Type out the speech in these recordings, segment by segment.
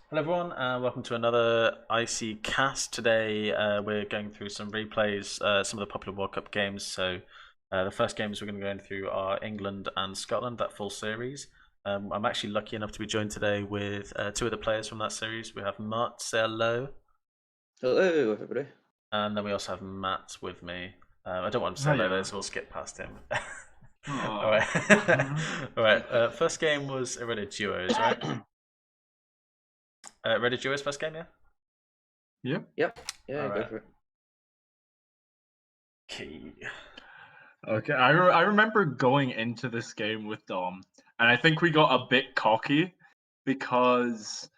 Hello everyone, and welcome to another IC cast. Today we're going through some replays, some of the popular World Cup games. So the first games we're going to go through are England and Scotland, that full series. I'm actually lucky enough to be joined today with two of the players from that series. We have Mart, say hello, Hello, everybody. and then we also have Matt with me. I don't want to say hello Hiya. though, so we'll skip past him. All Aw. right, all right. First game was Reddit Duos, right? Reddit Duos first game, yeah. Yep. Yep. Yeah, All go right. for it. Key. Okay. I remember going into this game with Dom, and I think we got a bit cocky because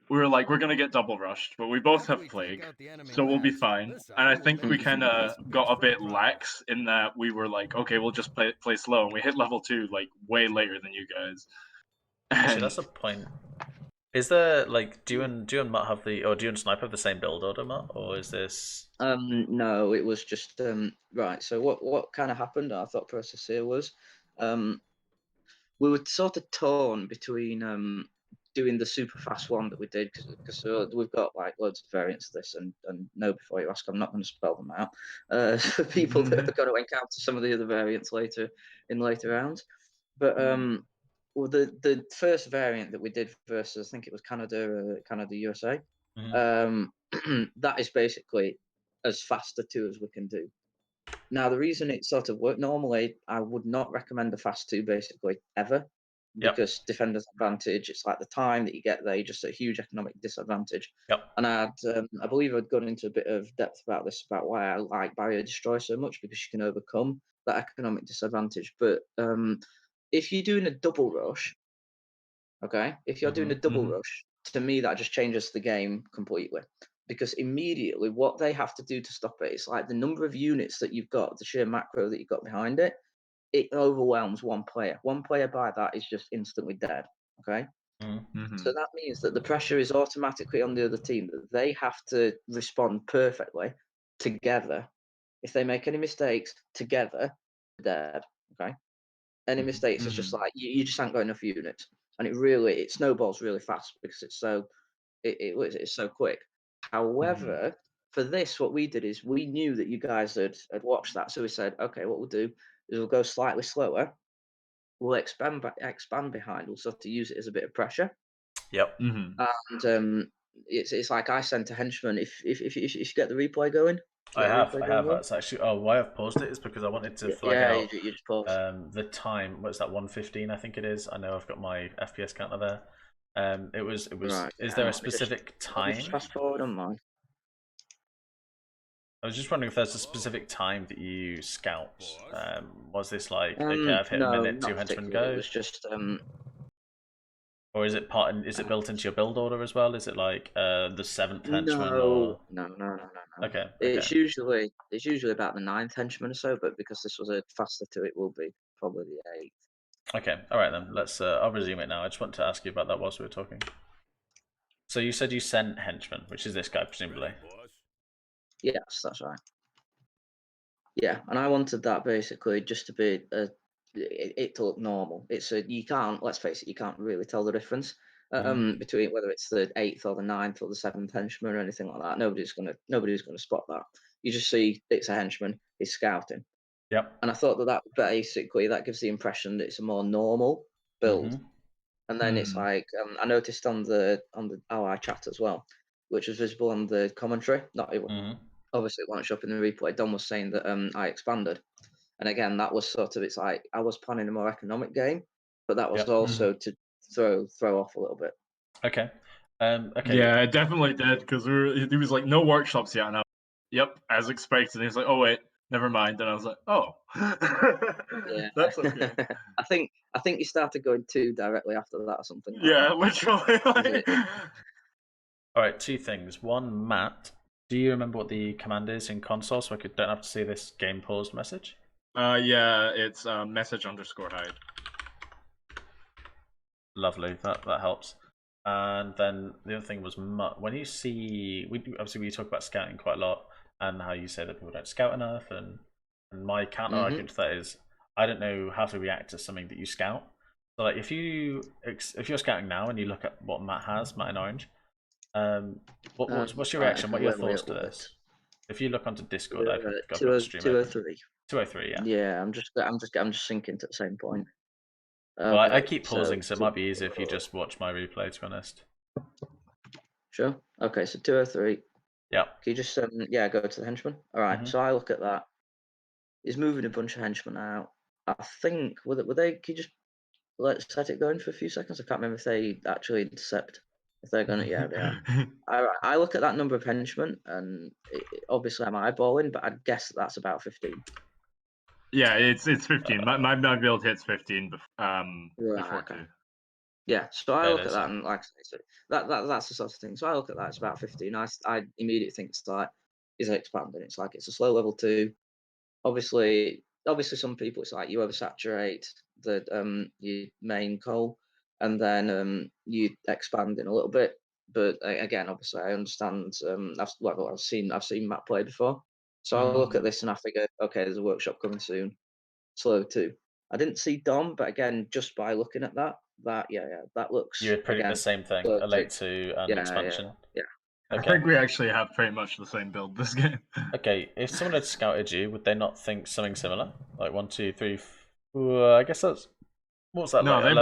we were like, we're gonna get double rushed, but we both have plague, so we'll be fine. And I think we kind of got a bit lax in that we were like, okay, we'll just play slow, and we hit level 2 like way later than you guys. Actually, And that's a point. Is there like do you and Matt have the or do you and Snipe have the same build order, Matt, or is this? No, it was just right. So what kind of happened? Our thought process here was, um, we were sort of torn between doing the super fast one that we did because we've got like loads of variants of this, and no, before you ask, I'm not going to spell them out for people that are going to encounter some of the other variants later in later rounds. But well, the first variant that we did versus, I think it was Canada USA. Mhm. That is basically as fast a two as we can do. Now, the reason it sort of worked, normally I would not recommend a fast two basically ever, Yep. because defenders advantage, it's like the time that you get there, you're just at a huge economic disadvantage. Yep. And I believe I'd gone into a bit of depth about this, about why I like Barrier Destroy so much, because you can overcome that economic disadvantage. But if you're doing a double rush, okay, if you're doing a double rush, to me that just changes the game completely, because immediately what they have to do to stop it is like the number of units that you've got, the sheer macro that you've got behind it, it overwhelms one player. One player by that is just instantly dead. Okay. So Mhm. that means that the pressure is automatically on the other team, that they have to respond perfectly together. If they make any mistakes together, they're dead. Okay. Any mistakes, it's just like you just haven't got enough units, and it snowballs really fast because it's so quick. However, for this, what we did is we knew that you guys had watched that, so we said, okay, what we'll do is we'll go slightly slower. We'll expand behind. We'll sort of use it as a bit of pressure, Yep. and it's like I sent a henchman. If you get the replay going, you I get the have. replay I going, have. Will? That's actually. Oh, why I've paused it is because I wanted to flag Yeah, out you just pause. the time. What's that? 1:15, I think it is. I know I've got my FPS counter there. It was. It was. Right. Is Hang there on. a specific Let me just time? fast forward on mine. I was just wondering if there's a specific time that you scout. Was this like, okay, I've hit a No, minute, two not henchmen particularly. It go, was just or is it part? Is it built into your build order as well? Is it like the seventh henchman or? no. Okay, okay, It's usually about the ninth henchman or so, but because this was a faster two, it will be probably the eighth. okay. All right then. Let's. I'll resume it now. I just want to ask you about that whilst we were talking. So you said you sent henchman, which is this guy presumably. Yes, that's right. Yeah, and I wanted that basically just to be it to look normal. You can't, let's face it, you can't really tell the difference between whether it's the eighth or the ninth or the seventh henchman or anything like that. Nobody's gonna spot that. You just see it's a henchman, he's scouting. Yep. And I thought that basically that gives the impression that it's a more normal build. Mhm. And then it's like I noticed on the ally chat as well, which was visible on the commentary. Not it, Mhm. obviously it won't show up in the replay. Don was saying that I expanded, and again that was sort of, it's like I was planning a more economic game, but that was Yep. also to throw off a little bit. Okay. Okay. Yeah, it definitely did because he was like, no workshops yet, and I, yep, as expected. And he was like, oh wait, never mind. And I was like, oh, Yeah, that's okay. I think you started going too directly after that or something like Yeah, that. literally. 'Cause All right. Two things. One, Matt. Do you remember what the command is in console, so don't have to see this game paused message? Yeah, it's message underscore hide. Lovely. That helps. And then the other thing was when you see obviously we talk about scouting quite a lot and how you say that people don't scout enough and my counter mhm. argument to that is I don't know how to react to something that you scout. So like if you're scouting now and you look at what Matt has, Matt in orange, What's your reaction? What are your thoughts to this? If you look onto Discord, I've got the stream open. 203. 203, yeah. Yeah, I'm just syncing to the same point. Well, I keep pausing, so it might be easier if you just watch my replay, to be honest. Sure. Okay, so 203. Yeah. Can you just go to the henchman? All right. So I look at that. He's moving a bunch of henchmen out. I think were they? Can you just let it go in for a few seconds? I can't remember if they actually intercept. If they're gonna, yeah, they are. All right. I look at that number of henchmen, and obviously I'm eyeballing, but I'd guess that's about 15. Yeah, it's 15. My build hits 15 before okay. 2. Yeah, so I look at that, and like I say, so that's the sort of thing. So I look at that, it's about 15. I immediately think it's like, is it expanding? It's like it's a slow level 2. Obviously, some people it's like you oversaturate the your main coal, and then you expand in a little bit. But again, obviously, I understand. I've seen Matt play before, so I look at this and I figure, okay, there's a workshop coming soon. Slow 2. I didn't see Dom, but again, just by looking at that looks. You would predict the same thing, a late 2 and expansion. Yeah. Okay. I think we actually have pretty much the same build this game. Okay, if someone had scouted you, would they not think something similar? Like 1, 2, 3. I guess that's. What was that? No, like they've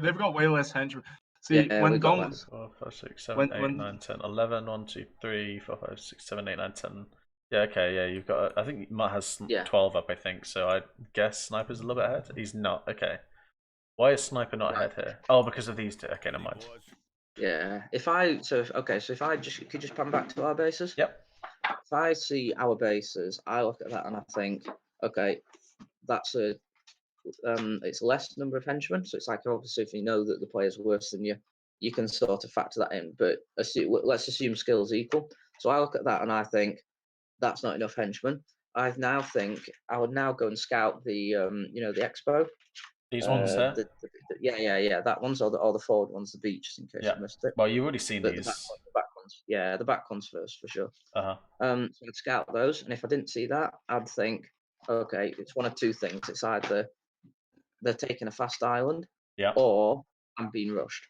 11 got way less henchmen. See, when Dom 4, 5, 6, 7, 8, 9, 10, 11, 1, 2, 3, 4, 5, 6, 7, 8, 9, 10. Yeah, okay, yeah, you've got. I think Matt has 12 up, I think. So I guess Sniper's a little bit ahead. He's not. Okay. Why is Sniper not ahead here? Oh, because of these two. Okay, never mind. Yeah. If I just pan back to our bases. Yep. If I see our bases, I look at that and I think, okay, that's it's less number of henchmen. So it's like obviously if you know that the player's worse than you, you can sort of factor that in. But let's assume skills equal. So I look at that and I think that's not enough henchmen. I now think I would now go and scout the the expo. These ones there? Yeah. That one's or the forward one's, the beach, in case you missed it. Well, you've already seen these. The back ones. Yeah, the back ones first, for sure. So I'd scout those, and if I didn't see that, I'd think, okay, it's one of two things. It's either they're taking a fast island, or I'm being rushed.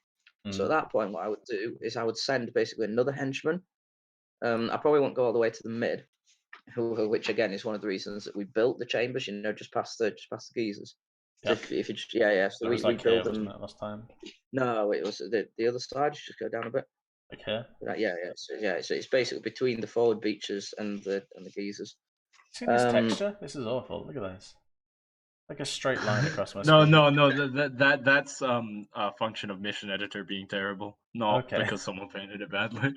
So at that point, what I would do is I would send basically another henchman. I probably won't go all the way to the mid, which again is one of the reasons that we built the chambers. just past the geezers. So if you so we build them. Wasn't it, last time? No, it was the other side. Just go down a bit. Okay. So it's basically between the forward beaches and the geezers. See this texture? This is awful. Look at this. Like a straight line across my screen. No. That's a function of mission editor being terrible, not because someone painted it badly.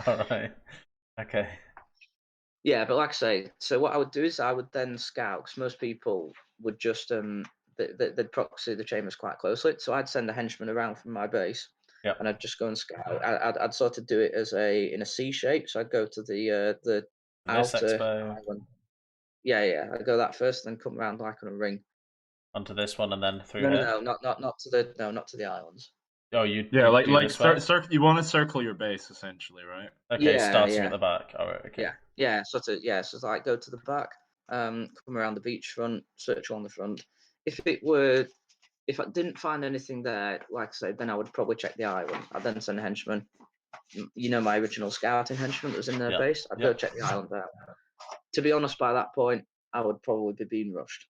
All right. Okay. Yeah, but like I say, so what I would do is I would then scout, because most people would just they'd proxy the chambers quite closely. So I'd send a henchman around from my base, and I'd just go and scout. I'd sort of do it in a C shape. So I'd go to the outer island. Yeah. I'd go that first, then come around like on a ring. Onto this one, and then through here. No, not to the islands. Oh, you want to circle your base essentially, right? Okay, starting at the back. All right. Okay. Yeah. So it's like go to the back, come around the beachfront, search on the front. If I didn't find anything there, like I said, then I would probably check the island. I'd then send a henchman. My original scouting henchman that was in their base. I'd go check the island out. To be honest, by that point, I would probably be being rushed.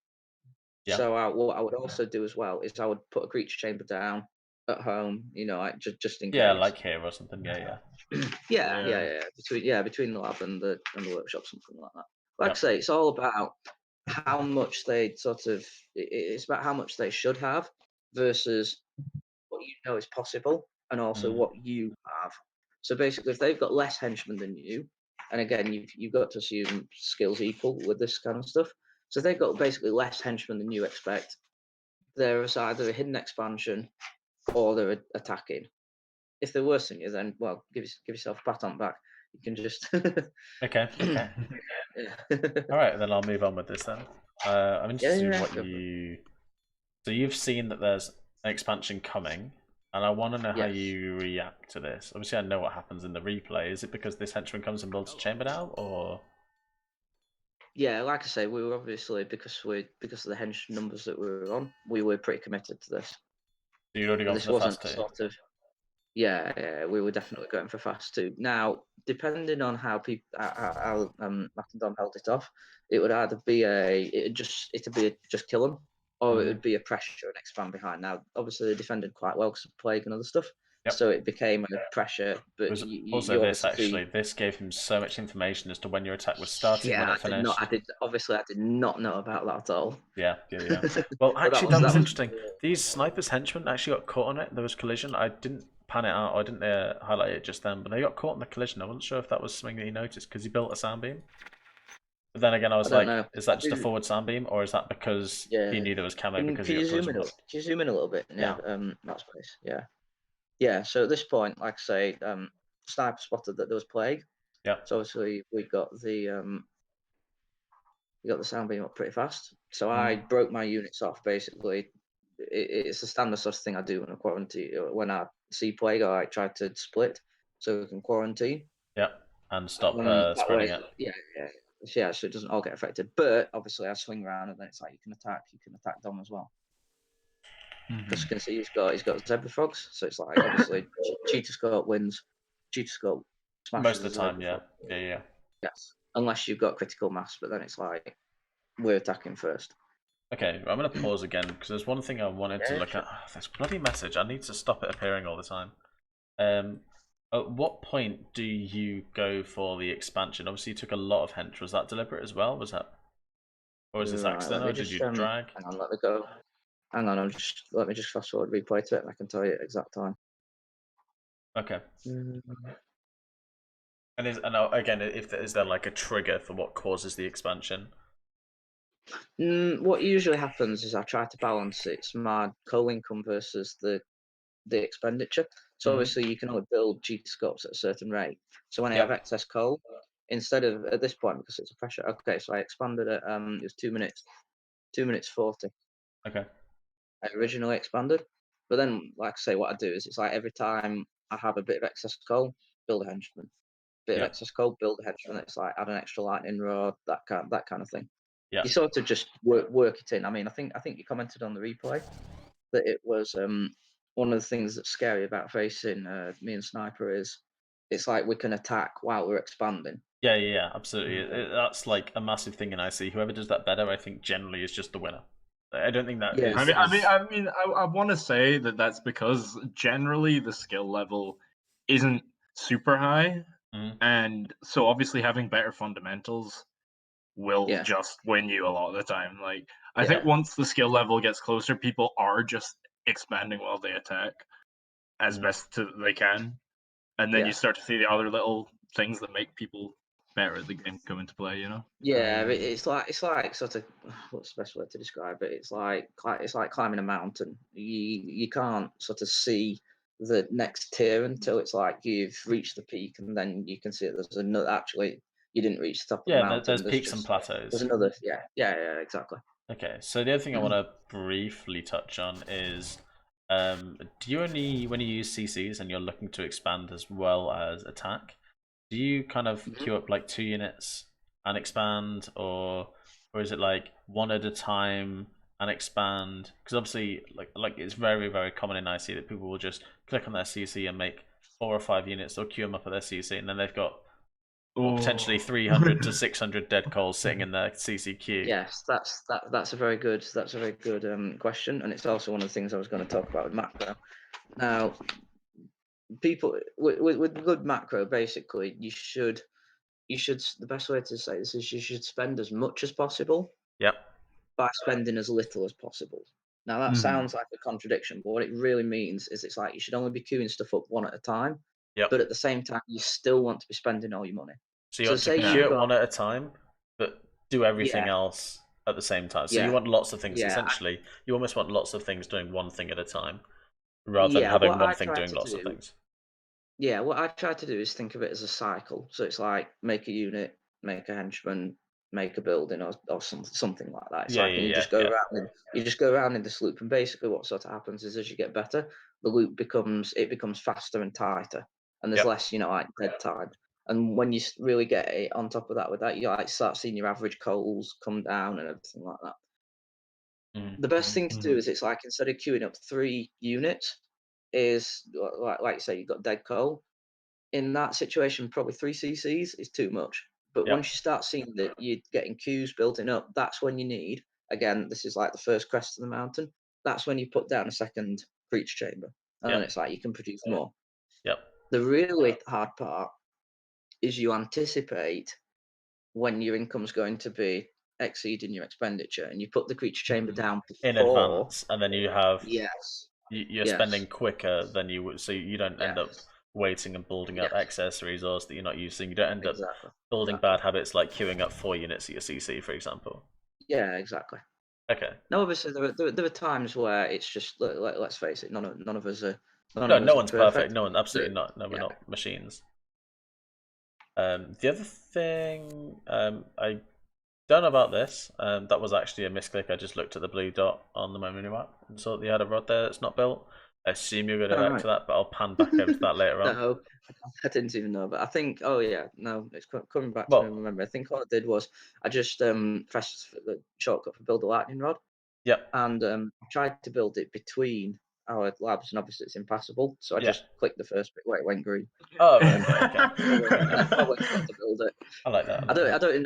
Yeah. So what I would also do as well is I would put a creature chamber down at home, like just in case. Yeah, like here or something. Yeah. Between the lab and the workshop, something like that. Like I say, it's all about how much they it's about how much they should have versus what is possible, and also what you have. So basically, if they've got less henchmen than you, and again, you've got to assume skills equal with this kind of stuff. So if they've got basically less henchmen than you expect, there's either a hidden expansion or they're attacking. If they're worse than you, then give yourself a pat on the back. You can just Okay. All right, then I'll move on with this then. I'm interested in what you. So you've seen that there's an expansion coming, and I want to know how you react to this. Obviously, I know what happens in the replay. Is it because this henchman comes and builds a chamber now, or? Yeah, like I say, we were obviously because of the hench numbers that we were on, we were pretty committed to this. So you'd already gone for the fast two. Yeah, we were definitely going for fast too. Now, depending on how people Matt and Dom held it off, it would either be just kill them, or it would be a pressure and expand behind. Now, obviously, they defended quite well because of plague and other stuff, Yep. so it became a pressure. But Was you also this obviously actually. This gave him so much information as to when your attack was starting, when yeah, it finished. I did not know about that at all. Yeah. Well, But actually, that was was interesting. These snipers henchmen actually got caught on it. There was collision. I didn't pan it out. Or I didn't highlight it just then, but they got caught in the collision. I wasn't sure if that was something that he noticed because he built a sound beam. But then again, I was don't like, know. is that just a forward sound beam, or is that because he knew there was camo because he got collision? Can you zoom in a little bit? Yeah. That space. Yeah. So at this point, like I say, sniper spotted that there was plague. Yeah. So obviously we got the sound beam up pretty fast. So I broke my units off. Basically, it's a standard sort of thing I do in a quarantine. When I see plague, I try to split so we can quarantine. Yeah, and stop spreading it. Yeah, so it doesn't all get affected. But obviously, I swing around and then it's like you can attack Dom as well. Because you can see he's got zebra frogs, so it's like obviously cheetah scope wins. Cheetah scope smashes Most of the time, yeah. Yes, unless you've got critical mass, but then it's like we're attacking first. Okay, I'm going to pause again because there's one thing I wanted to look at. Oh, this bloody message. I need to stop it appearing all the time. At what point do you go for the expansion? Obviously, you took a lot of hench. Was that deliberate as well? Was that, or was this accidental? Or did you drag? Hang on, let me go. Hang on, let me just fast forward replay to it, and I can tell you exact time. Okay. And again, is there like a trigger for what causes the expansion? What usually happens is I try to balance it's my coal income versus the expenditure. So obviously you can only build cheetah scopes at a certain rate. So when I have excess coal, instead of at this point because it's a pressure. Okay, so I expanded it. It was 2 minutes, 2 minutes 40. Okay. I originally expanded, but then like I say, what I do is it's like every time I have a bit of excess coal, build a henchman. Bit of excess coal, build a henchman. It's like add an extra lightning rod, that kind of thing. Yeah. You sort of just work it in. I mean, I think you commented on the replay that it was one of the things that's scary about facing me and Sniper is it's like we can attack while we're expanding. Yeah, absolutely. That's like a massive thing in IC. Whoever does that better, I think, generally is just the winner. I don't think that is. I want to say that that's because generally the skill level isn't super high, and so obviously having better fundamentals will just win you a lot of the time. Like I think once the skill level gets closer, people are just expanding while they attack as best they can, and then you start to see the other little things that make people better at the game come into play. You know? Yeah, it's like sort of what's the best way to describe it? It's like climbing a mountain. You can't sort of see the next tier until it's like you've reached the peak, and then you can see there's another. Actually, you didn't reach the top of the mountain. There's peaks and plateaus. There's another. Yeah, exactly. Okay, so the other thing I want to briefly touch on is, do you only, when you use CCs and you're looking to expand as well as attack, do you kind of queue up like 2 units and expand, or is it like one at a time and expand? Because obviously, like it's very, very common in IC that people will just click on their CC and make 4 or 5 units. They'll queue them up at their CC, and then they've got potentially 300 to 600 dead coals sitting in their CC queue. Yes, that's a very good question, and it's also one of the things I was going to talk about with macro. Now, people with good macro, basically, you should the best way to say this is you should spend as much as possible. Yep. By spending as little as possible. Now that sounds like a contradiction, but what it really means is it's like you should only be queuing stuff up one at a time. Yep. But at the same time, you still want to be spending all your money. So you want to queue it one at a time, but do everything else at the same time. So you want lots of things. Essentially, you almost want lots of things doing one thing at a time, rather than having one thing doing lots of things. Yeah, what I try to do is think of it as a cycle. So it's like make a unit, make a henchman, make a building, or something like that. It's you just go around you just go around in this loop, and basically what sort of happens is as you get better, the loop becomes faster and tighter, and there's less like dead time. And when you really get it on top of that, with that, you like start seeing your average coals come down and everything like that. The best thing to do is it's like instead of queuing up 3 units, is like you say, you've got dead coal. In that situation, probably 3 cc's is too much. But Yep. once you start seeing that you're getting queues building up, that's when you need, again, this is like the first crest of the mountain, that's when you put down a second breach chamber. And then Yep. it's like you can produce more. Yep. The really hard part is you anticipate when your income's going to be exceeding your expenditure, and you put the creature chamber down In before. advance, and then you have Yes. you're Yes. spending quicker than you would, so you don't end up Yes. waiting and building up Yes. excess resource that you're not using. You don't end up Exactly. building bad habits like queuing up 4 units at your CC, for example. Yeah, exactly. Okay. No, obviously there are times where it's just let's face it, none of us are No, none of us no are one's perfect. perfect. No one, absolutely But, not. No, we're yeah. not machines. The other thing I don't know about this. That was actually a misclick. I just looked at the blue dot on the memory map and saw that you had a rod there that's not built. I assume you're going to go back to that, but I'll pan back over to that later on. No, I didn't even know, but I think, oh yeah, no, it's coming back to Well, me. Remember, I think what I did was I just pressed the shortcut for build a lightning rod, yep. and tried to build it between our labs, and obviously it's impassable. So I Yeah. just clicked the first bit where it went green. Oh, right, okay. Probably forgot to build it. I like that. I don't even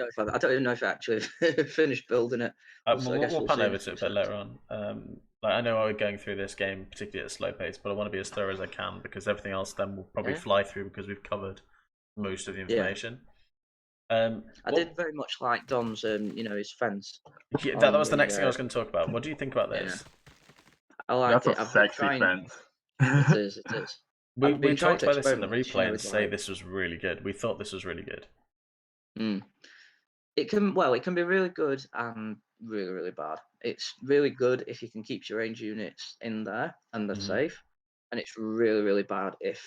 know if I actually finished building it. So I guess we'll pan see over to it a bit later on. Like I know we're going through this game particularly at a slow pace, but I want to be as thorough as I can because everything else then will probably fly through because we've covered most of the information. I did very much like Dom's, his fence. Yeah, that was the next thing I was going to talk about. What do you think about this? I liked That's it. a sexy fence. It is. It is. We talked about this in the experiment, replay and say this was really good. We thought this was really good. It can be really good and really, really bad. It's really good if you can keep your range units in there and they're safe, and it's really, really bad if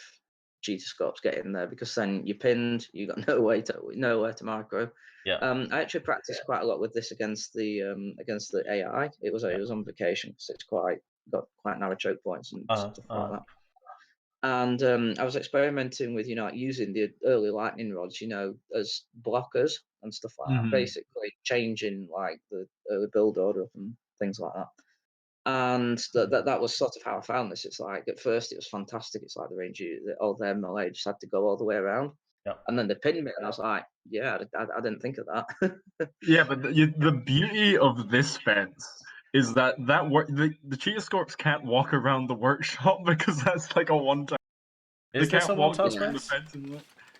cheater scopes get in there because then you're pinned. You got nowhere to micro. Yeah. I actually practiced quite a lot with this against the AI. It was on vacation, so it's got quite narrow choke points and stuff like that. And I was experimenting with, like using the early lightning rods, as blockers and stuff like that, basically changing like the early build order and things like that. And that was sort of how I found this. It's like at first it was fantastic. It's like the range, all their melee just had to go all the way around. Yeah. And then they pinned me, and I was like, yeah, I didn't think of that. Yeah, but the beauty of this fence is that the cheetah scorps can't walk around the workshop because that's like a one-time. Is this a one-time space?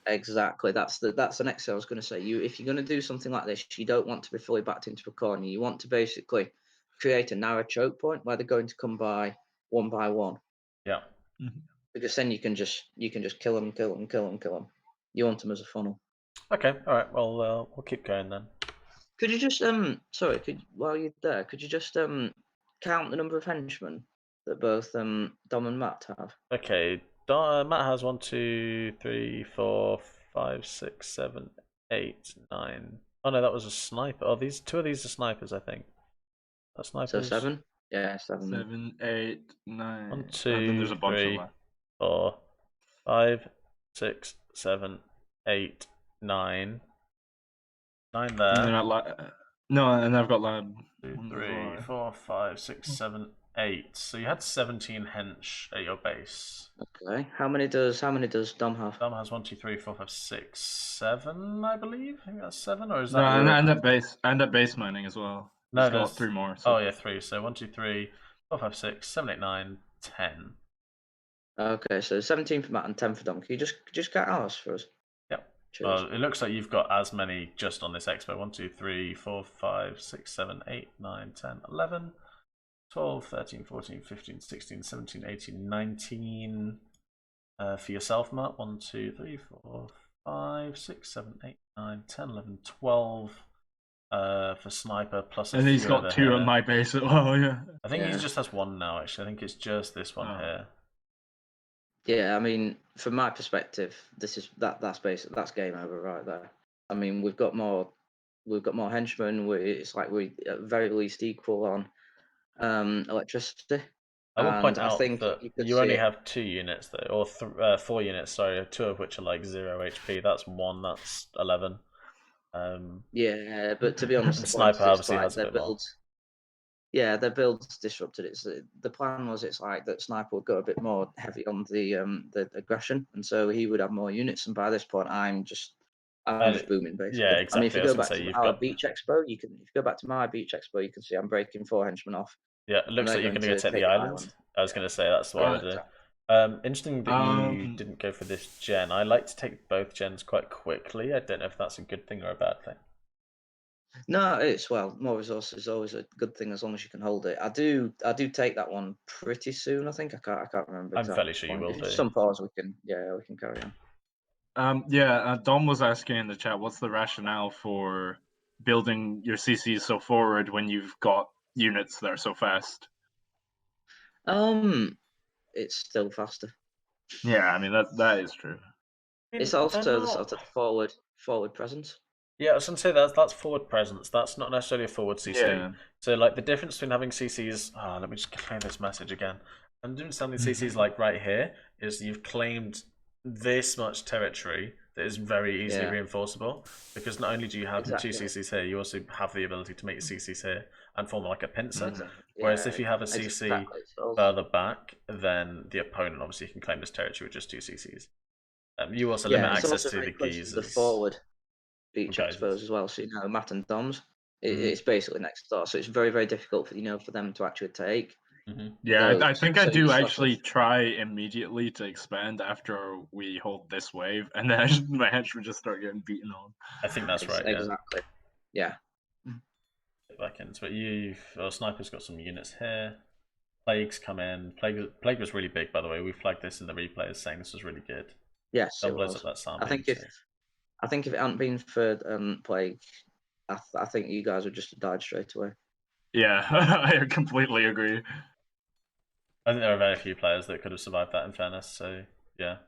Exactly. That's the next thing I was going to say. If you're going to do something like this, you don't want to be fully backed into a corner. You want to basically create a narrow choke point where they're going to come by one. Yeah. Because then you can just kill them. You want them as a funnel. Okay. All right. Well, we'll keep going then. Could you just while you're there, could you just count the number of henchmen that both Dom and Matt have? Okay. Matt has 1, 2, 3, 4, 5, 6, 7, 8, 9. Oh no, that was a sniper. Oh, two of these are snipers, I think. That's snipers. So 7? Yeah, 7. 7, 8, 9. 1, 2, and then there's a bunch 3, 4, 5, 6, 7, 8, 9. 9 there. And I've got lab. 2, 3, 4, 5, 6, 7, 8. So you had 17 hench at your base. Okay. How many does Dom have? Dom has 1, 2, 3, 4, 5, 6, 7, I believe. I think that's 7, or is that? No, and at base mining as well. No, there's got 3 more. So. Oh yeah, 3. So 1, 2, 3, 4, 5, 6, 7, 8, 9, 10. Okay, so 17 for Matt and 10 for Dom. Can you just count ours for us? Yep. Well, it looks like you've got as many just on this expo. 1, 2, 3, 4, 5, 6, 7, 8, 9, 10, 11, 12, 13, 14, 15, 16, 17, 18, 19. For yourself, Matt. 1, 2, 3, 4, 5, 6, 7, 8, 9, 10, 11, 12. For sniper plus. And he's got 2 on my base as well. Yeah. I think he just has 1 now. Actually, I think it's just this one here. Yeah, I mean, from my perspective, that's basic. That's game over right there. I mean, we've got more henchmen. It's like we at very least equal on electricity. I will point out that you only it. have 2 units though, or 4 units. Sorry, 2 of which are like 0 HP. That's 1. That's 11. Yeah, but to be honest, the sniper obviously has a their bit more. builds. Yeah, their build's disrupted. It's the plan was it's like that Sniper would go a bit more heavy on the aggression, and so he would have more units. And by this point, I'm just booming basically. Yeah, exactly. I mean, if you I was go gonna back say, to you've our got- beach expo, you can. If you go back to my beach expo, you can see I'm breaking 4 henchmen off. Yeah, it looks they're like you're going going to go to take the take the island. island. I was going to say that's what I Yeah, would do. exactly. Interesting that you didn't go for this gen. I like to take both gens quite quickly. I don't know if that's a good thing or a bad thing. No, it's more resources is always a good thing as long as you can hold it. I do take that one pretty soon. I think I can't remember. I'm fairly sure you will If do. it's some pause, we can carry on. Dom was asking in the chat, what's the rationale for building your CCs so forward when you've got units that are so fast? It's still faster. Yeah, I mean that is true. It's also the sort of forward presence. Yeah, I was going to say that's forward presence. That's not necessarily a forward CC. Yeah. So like the difference between having CCs. Let me just claim this message again. And understanding CCs like right here is you've claimed this much territory that is very easily reinforceable, because not only do you have 2 CCs here, you also have the ability to make CCs here and form like a pincer. Whereas if you have a CC further back, then the opponent obviously can claim this territory with just 2 CCs. You also limit access to the keys. The forward beach expos as well. So Matt and Dom's, it's basically next door. So it's very, very difficult for them to actually take. Yeah, I think I do actually try immediately to expand after we hold this wave, and then my henchmen just start getting beaten on. I think that's right. Exactly. Yeah. Back into it. Sniper's got some units here. Plagues come in. Plague was really big, by the way. We flagged this in the replays, saying this was really good. Yes, it blows was. up that sound. I think if it hadn't been for Plague, I think you guys would just have died straight away. Yeah, I completely agree. I think there are very few players that could have survived that, in fairness. So yeah,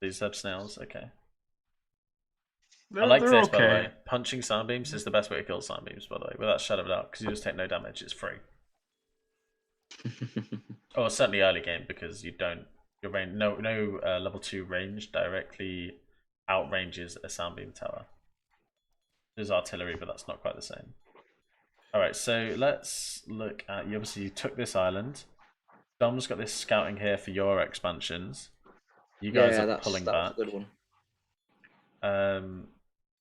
these have snails. Okay. I like this, by the way. Punching sunbeams is the best way to kill sunbeams, by the way, without a shadow of a doubt, because you just take no damage. It's free. Or certainly early game, because you don't. Your range, no level 2 range directly outranges a sunbeam tower. There's artillery, but that's not quite the same. All right, so let's look at. You obviously took this island. Dom's got this scouting here for your expansions. You guys are pulling back. That's a good one.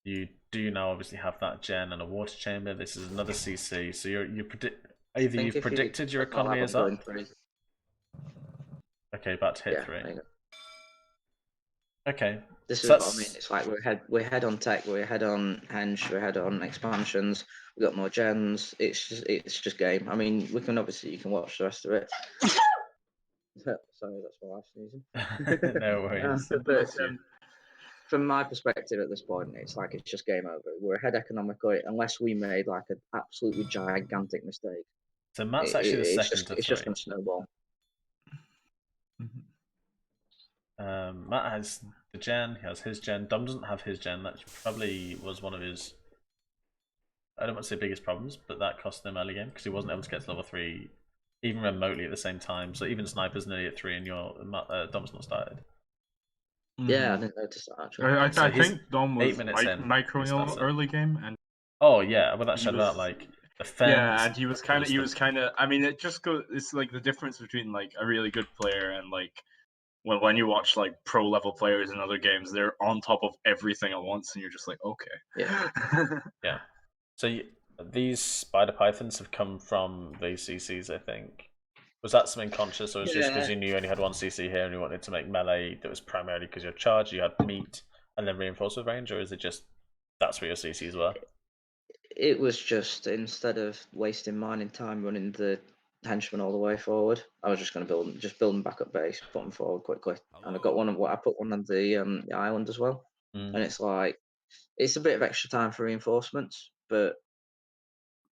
You do now obviously have that gen and a water chamber. This is another CC. So you predicted your economy is up. Okay, about to hit 3. Okay. This is what I mean. It's like we're head on tech, we're head on henge, we're head on expansions. We've got more gens. It's just game. I mean, you can watch the rest of it. Sorry, that's my wife sneezing. No worries. But from my perspective at this point, it's like it's just game over. We're ahead economically unless we made like an absolutely gigantic mistake. So Matt's actually the second to 3. It's just going to snowball. Matt has the gen, he has his gen. Dom doesn't have his gen. That probably was one of his, I don't want to say biggest problems, but that cost him early game because he wasn't able to get to level 3 even remotely at the same time. So even Sniper's nearly at 3 and your Dom's not started. Yeah, I didn't notice that actually. I think Dom was microing early game, and well that showed about like the fence. Yeah, and he was kind of. I mean, it just goes. It's like the difference between like a really good player and like when you watch like pro level players in other games, they're on top of everything at once, and you're just like, okay. Yeah. So these spider pythons have come from these CCs, I think. Was that something conscious, or was it just because you knew you only had 1 CC here and you wanted to make melee that was primarily because you're charged, you had meat and then reinforced with range, or is it just that's where your CCs were? It was just instead of wasting mining time running the henchmen all the way forward, I was just going to build them back up base, put them forward quickly, and I put one on the island as well. And it's like it's a bit of extra time for reinforcements, but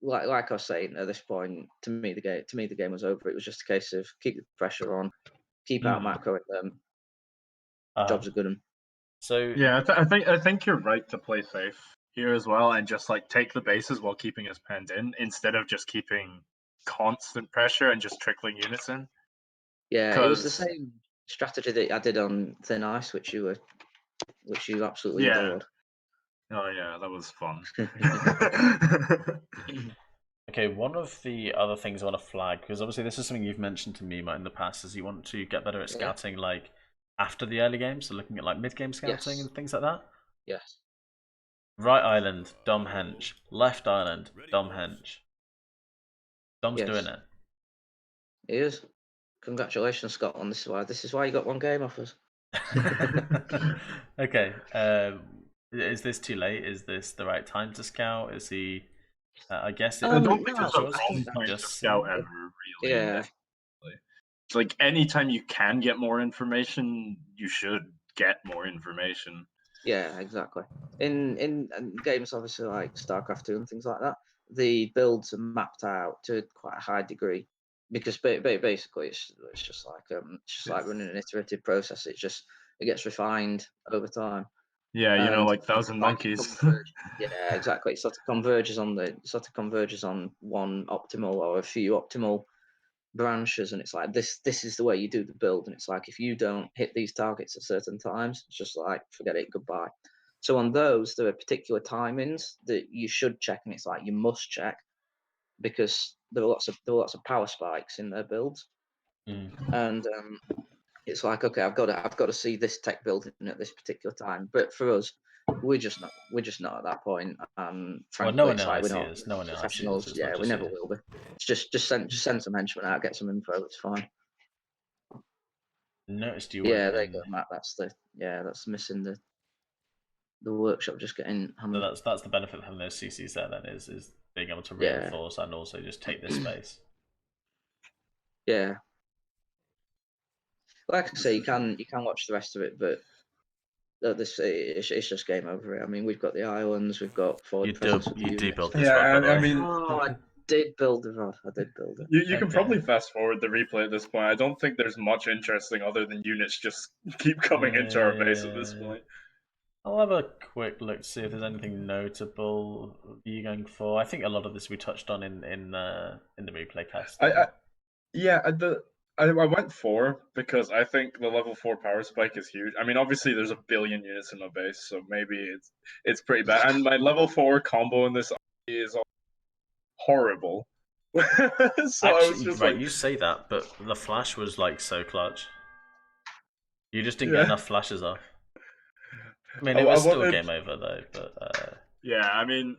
like I was saying at this point, to me the game was over. It was just a case of keep the pressure on, keep out macroing them. Jobs are good. So yeah, I think you're right to play safe here as well, and just like take the bases while keeping us penned in instead of just keeping constant pressure and just trickling units in. Yeah, it was the same strategy that I did on Thin Ice, which you absolutely adored. Oh yeah, that was fun. Okay, one of the other things I want to flag, because obviously this is something you've mentioned to me in the past, is you want to get better at scouting like after the early game, so looking at like mid-game scouting and things like that. Yes. Right island, Dom Hench. Left island, Dom Hench. Dom's doing it. He is. Congratulations, Scotland. This is why you got one game off us. Okay. Is this too late? Is this the right time to scout? Is he? I guess. I don't think no, it's the wrong time to scout ever, really. Yeah. It's like anytime you can get more information, you should get more information. Yeah, exactly. In games obviously like StarCraft 2 and things like that, the builds are mapped out to quite a high degree because basically it's just like running an iterative process. It gets refined over time. Yeah, you know, And like Thousand Monkeys. Yeah, exactly. It sort of converges on one optimal or a few optimal branches, and it's like this is the way you do the build, and it's like if you don't hit these targets at certain times, it's just like forget it, goodbye. So on those there are particular timings that you should check, and it's like you must check because there are lots of power spikes in their builds. And it's like, okay, I've got to see this tech building at this particular time, but for us we're just not at that point. Frankly, no one it's in like IC we're not is. No one in IC professionals. is. Yeah, we never will be. It's just send some henchmen out, get some info. It's fine. Noticed you. Yeah, there you go, Matt. That's missing the workshop. Just getting hammered. So that's the benefit of having those CCs there. Then is being able to reinforce and also just take this space. Yeah. Like I say, you can watch the rest of it, but it's just game over. I mean, we've got the islands, we've got forward presence. You do build this. Yeah, rod, I mean, I did build the rod. I did build it. You can probably fast forward the replay at this point. I don't think there's much interesting other than units just keep coming into our base at this point. I'll have a quick look to see if there's anything notable you're going for. I think a lot of this we touched on in the replay cast. I went 4 because I think the level 4 power spike is huge. I mean, obviously there's a billion units in my base, so maybe it's pretty bad. And my level 4 combo in this is horrible. So actually, I was just right, like, you say that, but the flash was like so clutch. You just didn't get enough flashes off. I mean, it was still a game over though, but yeah, I mean,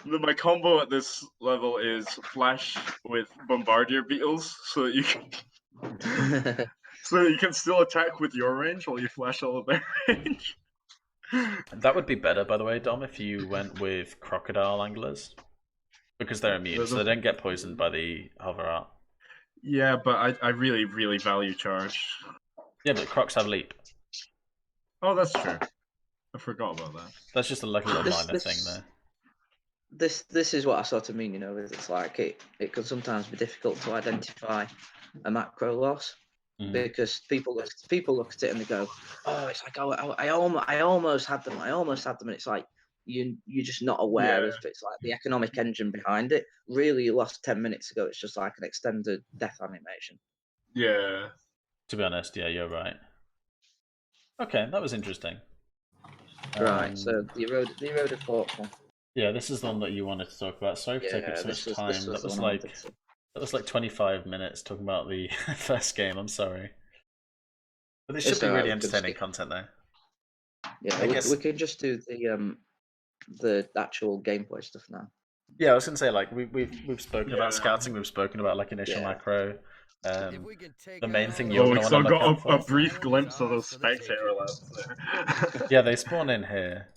my combo at this level is flash with bombardier beetles, so that you can so that you can still attack with your range while you flash all of their range. That would be better, by the way, Dom, if you went with crocodile anglers, because they're immune, so they don't get poisoned by the hover art. Yeah, but I really, really value charge. Yeah, but crocs have leap. Oh, that's true. I forgot about that. That's just a little minor thing there. This is what I sort of mean, you know. It's like it can sometimes be difficult to identify a macro loss because people look at it and they go, "Oh, it's like I almost had them, and it's like you're just not aware of it's like the economic engine behind it. Really, you lost 10 minutes ago. It's just like an extended death animation. Yeah. To be honest, yeah, you're right. Okay, that was interesting. Right, so the eroded fortune. Yeah, this is the one that you wanted to talk about. Sorry for taking so much time. That was like 25 minutes talking about the first game. I'm sorry, but this should be really entertaining content, though. Yeah, we could just do the actual gameplay stuff now. Yeah, I was gonna say like we've spoken about scouting. We've spoken about like initial macro. The main thing you're going to want to look out for. A brief glimpse of those spectator labs there. Yeah, they spawn in here.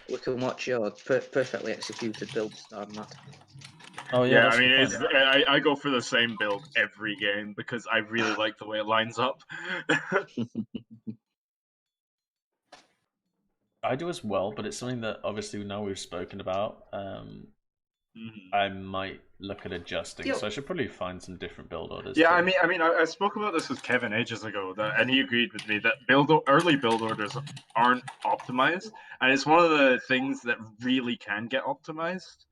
We can watch your perfectly executed build start, Matt. Oh yeah, I mean, I go for the same build every game because I really like the way it lines up. I do as well, but it's something that obviously now we've spoken about. I might look at adjusting, so I should probably find some different build orders. Yeah, I mean, I spoke about this with Kevin ages ago, and he agreed with me that early build orders aren't optimized, and it's one of the things that really can get optimized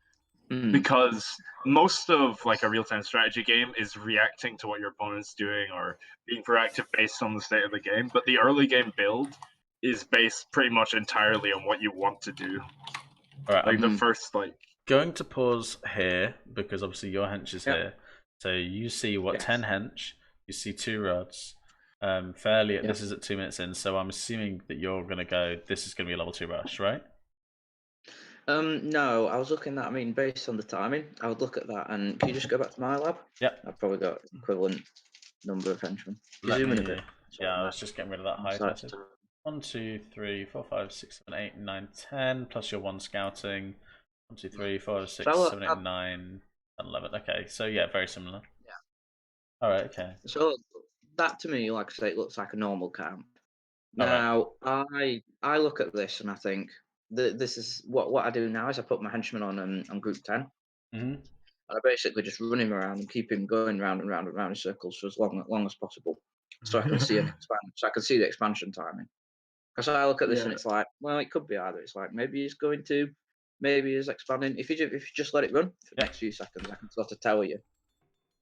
because most of like a real-time strategy game is reacting to what your opponent's doing or being proactive based on the state of the game, but the early game build is based pretty much entirely on what you want to do. All right, Like I'm the first going to pause here because obviously your hench is Yep. here. So you see what Yes. 10 hench, you see 2 rods. Fairly, Yep. this is at 2 minutes in, so I'm assuming that you're gonna go. This is gonna be a level 2 rush, right? No, I was looking at. I mean, based on the timing, I would look at that. And can you just go back to my lab? Yep. I've probably got equivalent number of henchmen. Let Zoom in me. a bit. Yeah, I was just getting rid of that height. Sorry. I said 1, 2, 3, 4, 5, 6, 7, 8, 9, 10. Plus your 1 scouting. 1, 2, 3, 4, 6, So 7, 8, 9, 10, 11. Okay, so yeah, very similar. Yeah. All right. Okay. So that to me, like I say, it looks like a normal camp. All right. Now, I look at this and I think that this is what I do now is I put my henchman on group 10. Mm-hmm. And I basically just run him around and keep him going round and round and round in circles for as long as possible, so I can see so I can see the expansion timing. Because I look at this and it's like, well, it could be either. It's like maybe he's going to, maybe he's expanding. If you just let it run for the next few seconds, I can sort of tell you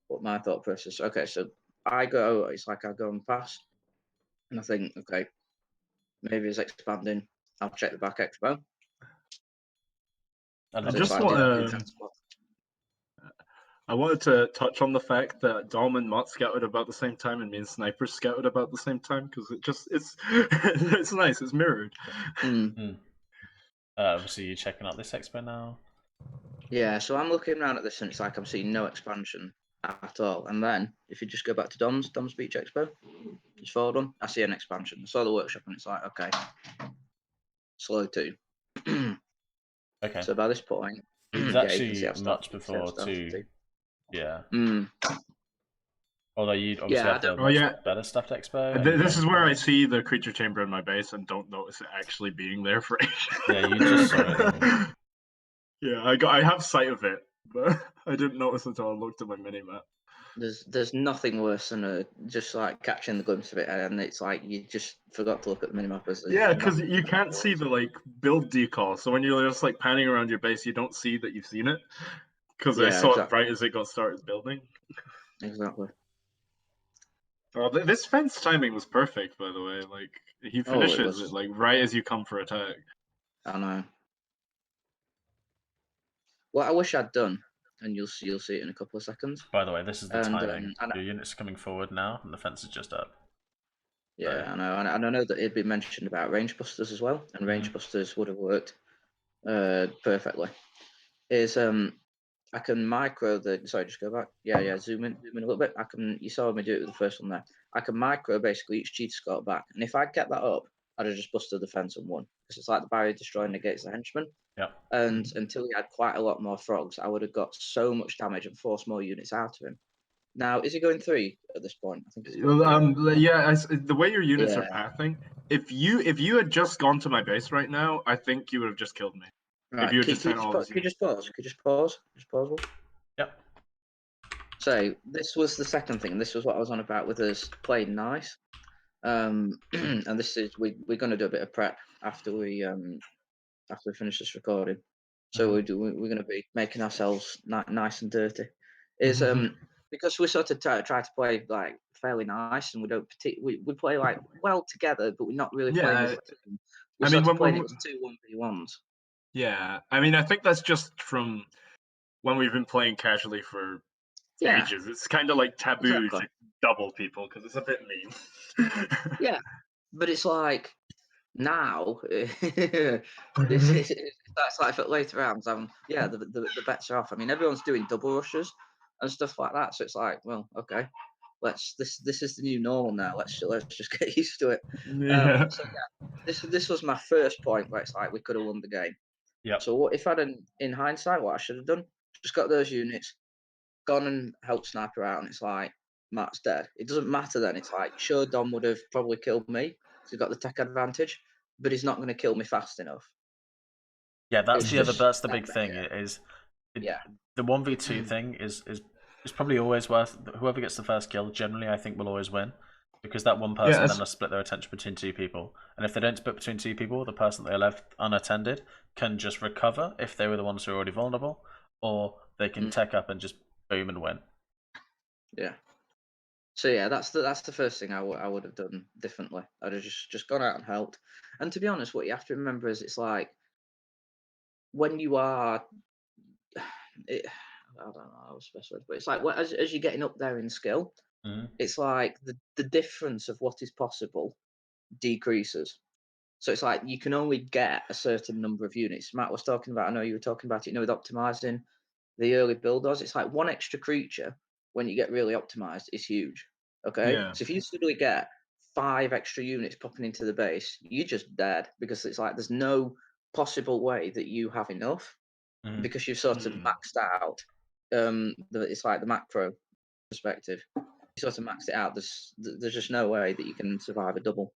what my thought process. Okay, so I go. It's like I go and pass, and I think, okay, maybe he's expanding. I'll check the back expo. I So it's just like want the to. 10 spot. I wanted to touch on the fact that Dom and Mott scouted about the same time, and me and Sniper scouted about the same time because it's it's nice. It's mirrored. Obviously, you're checking out this expo now. Yeah, so I'm looking around at this and it's like I'm seeing no expansion at all. And then if you just go back to Dom's Beach Expo, just forward one, I see an expansion. I saw the workshop and it's like, okay, slow 2. Okay. So by this point, It was yeah, you can see actually I've much started. before 2. Yeah. Mm. Although you obviously Yeah, I have the don't- much better stuffed expo. and you This don't- is where I see the creature chamber in my base and don't notice it actually being there for Yeah, you just saw it. Yeah, I have sight of it, but I didn't notice until I looked at my mini map. There's nothing worse than just like catching the glimpse of it, and it's like you just forgot to look at the minimap. Yeah, because you can't see the build decal, so when you're just panning around your base, you don't see that you've seen it. Because I saw it right as it got started building. Exactly. Oh, this fence timing was perfect, by the way. He finishes it right as you come for attack. I know. What I wish I'd done, and you'll see it in a couple of seconds. By the way, this is the timing. Your unit's coming forward now, and the fence is just up. Yeah, I know, and I know that it'd been mentioned about range busters as well, and range busters would have worked perfectly. I can micro the. Sorry, just go back. Yeah, zoom in a little bit. You saw me do it with the first one there. I can micro basically each cheetah scout back, and if I'd kept that up, I'd have just busted the fence and won. Because it's like the barrier destroying negates the henchman. Yeah. And until he had quite a lot more frogs, I would have got so much damage and forced more units out of him. Now, is he going 3 at this point? I think he's going 3. Yeah, the way your units are pathing, if you had just gone to my base right now, I think you would have just killed me. Right. If you Could you just pause? Just pause. Yep. So this was the second thing, and this was what I was on about with us playing nice. And this is we're going to do a bit of prep after we finish this recording. So we're going to be making ourselves nice and dirty. Is because we sort of try to play fairly nice, and we don't we play well together, but we're not really playing as a team. We're sort of playing it as 2 1v1s. Yeah, I mean, I think that's just from when we've been playing casually for ages. It's kind of taboo to double people because it's a bit mean. Yeah, but it's like now that's for later rounds. The bets are off. I mean, everyone's doing double rushes and stuff like that. So it's like, well, okay, this is the new normal now. Let's just get used to it. Yeah. So yeah, this was my first point where it's like we could have won the game. Yeah. So what if in hindsight, what I should have done? Just got those units, gone and helped Sniper out, and it's like Matt's dead. It doesn't matter then. It's like sure, Dom would have probably killed me. He's got the tech advantage, but he's not going to kill me fast enough. Yeah, that's the big thing. Yeah. The 1v2 thing is probably always worth. Whoever gets the first kill, generally, I think will always win, because that one person then will split their attention between 2 people, and if they don't split between 2 people, the person they left unattended can just recover if they were the ones who are already vulnerable, or they can tech up and just boom and win. Yeah. So yeah, that's the first thing I would have done differently. I'd have just gone out and helped. And to be honest, what you have to remember is it's like when you are, I don't know how to specify, but it's like as you're getting up there in skill, Mhm. it's like the difference of what is possible decreases. So it's like you can only get a certain number of units. Matt was talking about, I know you were talking about it, with optimizing the early builders. It's like one extra creature when you get really optimized is huge. Okay. Yeah. So if you suddenly get 5 extra units popping into the base, you're just dead because it's like there's no possible way that you have enough Mhm. because you've sort of maxed out. It's like the macro perspective. You sort of maxed it out. There's just no way that you can survive a double.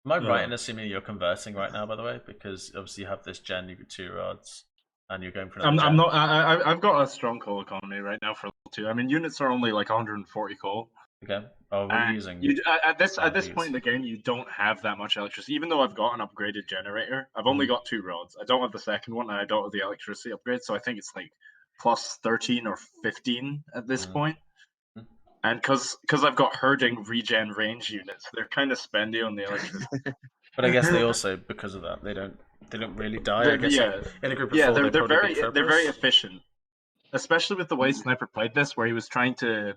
Am I right Yeah. in assuming you're converting right now, by the way? Because obviously you have this gen, you've got 2 rods, and you're going for another gen. I'm not. I've got a strong coal economy right now for level 2. I mean, units are only like 140 coal. Okay. Oh, what are you using? You at this Sandwiches. point in the game, you don't have that much electricity. Even though I've got an upgraded generator, I've only got 2 rods. I don't have the second one, and I don't have the electricity upgrade. So I think it's like plus 13 or 15 at this point. Mhm. And because I've got herding regen range units, they're kind of spendy on the electricity. But I guess they also, because of that, they don't really die. I guess in a group of 4, they're they'd probably be they're very triplets. efficient, especially with the way Sniper played this, where he was trying to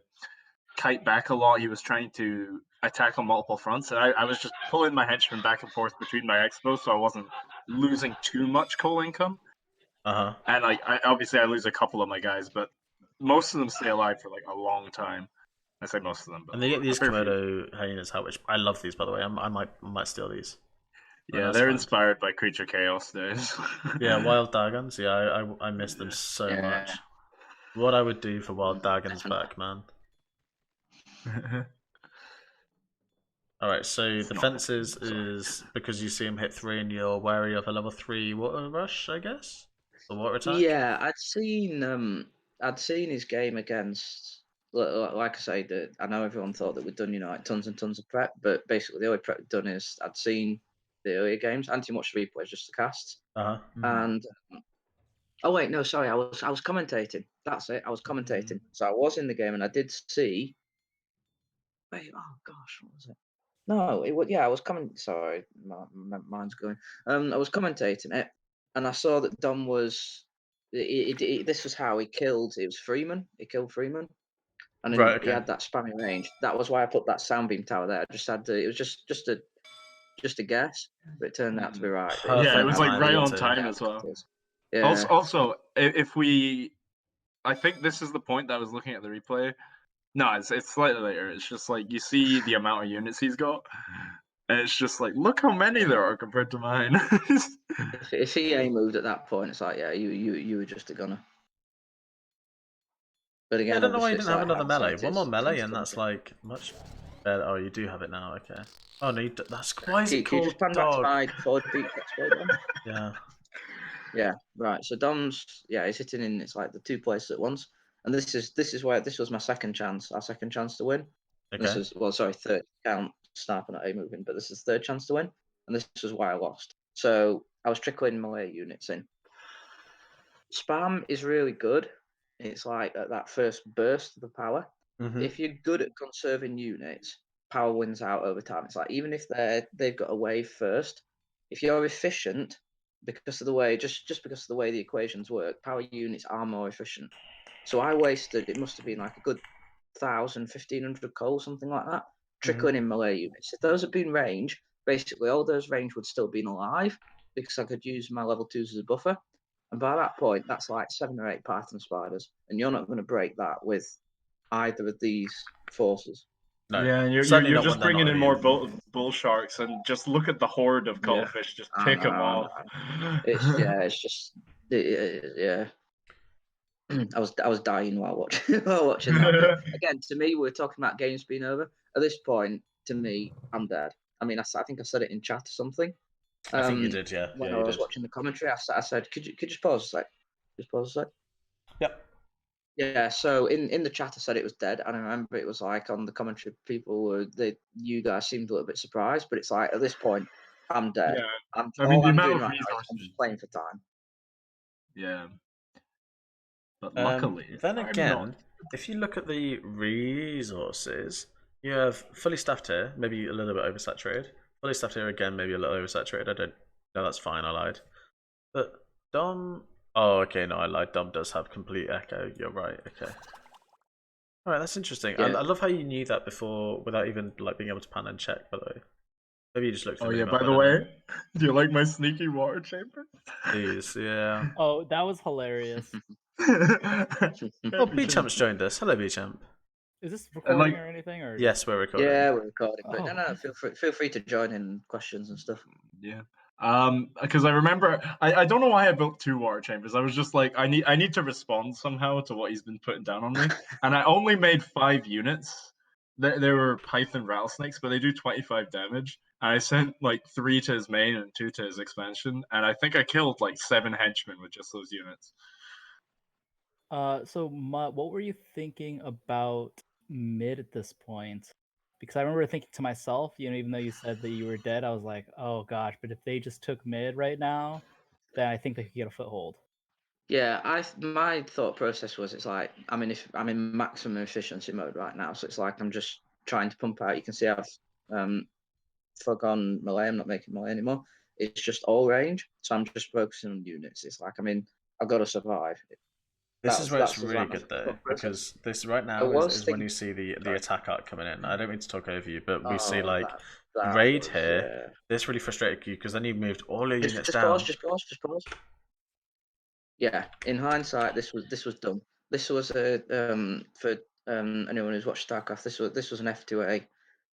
kite back a lot. He was trying to attack on multiple fronts, and I was just pulling my henchmen back and forth between my expos, so I wasn't losing too much coal income. Uh-huh. And obviously I lose a couple of my guys, but most of them stay alive for like a long time. I say most of them, but And they get these a fair few. Komodo hyenas, which I love these, by the way. I might steal these. Yeah, they're inspired by Creature Chaos days. Yeah, Wild Dagons. Yeah, I miss them so Yeah. much. What I would do for Wild Dagons back, man. Alright, so the fences is because you see him hit 3 and you're wary of a level 3 water rush, I guess? The water attack? Yeah, I'd seen his game against, like I say, that I know everyone thought that we'd done, like tons and tons of prep, but basically the only prep we'd done is I'd seen the earlier games. I didn't watch the replays, just the casts. Uh-huh. And oh wait, no, sorry, I was commentating. That's it. I was commentating. So I was in the game and I did see. Wait, oh gosh, what was it? No, I was sorry, my mind's going. I was commentating it, and I saw that Dom was. This was how he killed. It was Freeman. He killed Freeman, and then Right, he okay. had that spamming range. That was why I put that sound beam tower there. I just had to. It was just a guess, but it turned out to be right. Yeah, it was like right on too. time as well. Yeah. Also, if we, I think this is the point that I was looking at the replay. No, it's slightly later. It's just like you see the amount of units he's got, and it's just like, look how many there are compared to mine. If he A moved at that point, it's like, yeah, you were just a gunner. But again, I don't know why you obviously, didn't it's have like another melee. hindsight One more is melee, and 2020. that's like much better. Oh, you do have it now. Okay. Oh no, that's why is it Can you called just pan back to dog? my forward beat exploit one? Yeah. Yeah, right. So Dom's, he's hitting in. It's like the 2 places at once, and this is where this was my second chance. Our second chance to win. Okay. This was third count sniper not A moving, but this is third chance to win, and this was why I lost. So I was trickling melee units in. Spam is really good. It's like at that first burst of the power. If you're good at conserving units, power wins out over time. It's like even if they've got a wave first, if you're efficient because of the way just because of the way the equations work, power units are more efficient. So I wasted, it must have been like a good 1,000-1,500 coal, something like that, trickling in melee units. If those had been range, basically all those range would still been alive because I could use my level 2s as a buffer. And by that point, that's like 7 or 8 Python spiders, and you're not going to break that with either of these forces. No. Yeah, and you're Certainly not just when they're bringing not in more immune. bull sharks, and just look at the horde of cuttlefish. Just I pick them know. off. It's just yeah. I was dying while watching that. But again, to me, we're talking about games being over. At this point, to me, I'm dead. I mean, I think I said it in chat or something. I think you did, yeah. When Yeah, I you was did. watching the commentary, I said, could you just pause a sec? Just pause a sec. Yep. Yeah, so in the chat I said it was dead, and I remember it was like on the commentary, you guys seemed a little bit surprised, but it's like at this point, I'm dead. Yeah, All the I'm amount doing of right now is resources. I'm just playing for time. Yeah, but luckily, Then I'm again, not. if you look at the resources, You have fully staffed here, maybe a little bit oversaturated. Fully staffed here again, maybe a little oversaturated. I don't. No, that's fine. I lied. But Dom. Oh, okay. No, I lied. Dom does have complete echo. You're right. Okay. All right, that's interesting. Yeah. I love how you knew that before without even like being able to pan and check. By the way, maybe you just looked. Oh at the yeah, minimap, by I the don't know. way, do you like my sneaky water chamber? These, yeah. Oh, that was hilarious. Oh, Bchamp's joined us. Hello, Bchamp. Is this recording like- or anything? Or Yes, we're recording. Yeah, we're recording, but Oh. no, feel free to join in questions and stuff. Yeah. Because I remember I don't know why I built 2 water chambers. I was just like, I need to respond somehow to what he's been putting down on me. And I only made 5 units. They were Python rattlesnakes, but they do 25 damage. And I sent like 3 to his main and 2 to his expansion. And I think I killed like 7 henchmen with just those units. So what were you thinking about mid at this point? Because I remember thinking to myself, even though you said that you were dead, I was like, oh gosh, but if they just took mid right now, then I think they could get a foothold. Yeah, my thought process was it's like I'm in maximum efficiency mode right now, so it's like I'm just trying to pump out. You can see I've forgone melee. I'm not making melee anymore. It's just all range, so I'm just focusing on units. It's like I've got to survive. This is where it's was really like my good though, thought process. because this right I now was is when you thinking- see the Sorry. attack arc coming in. I don't mean to talk over you, but we see Oh, like that raid was, here. This really frustrated you because then you moved all your units just down. pause. Yeah, in hindsight, this was dumb. This was for anyone who's watched StarCraft. This was an F2A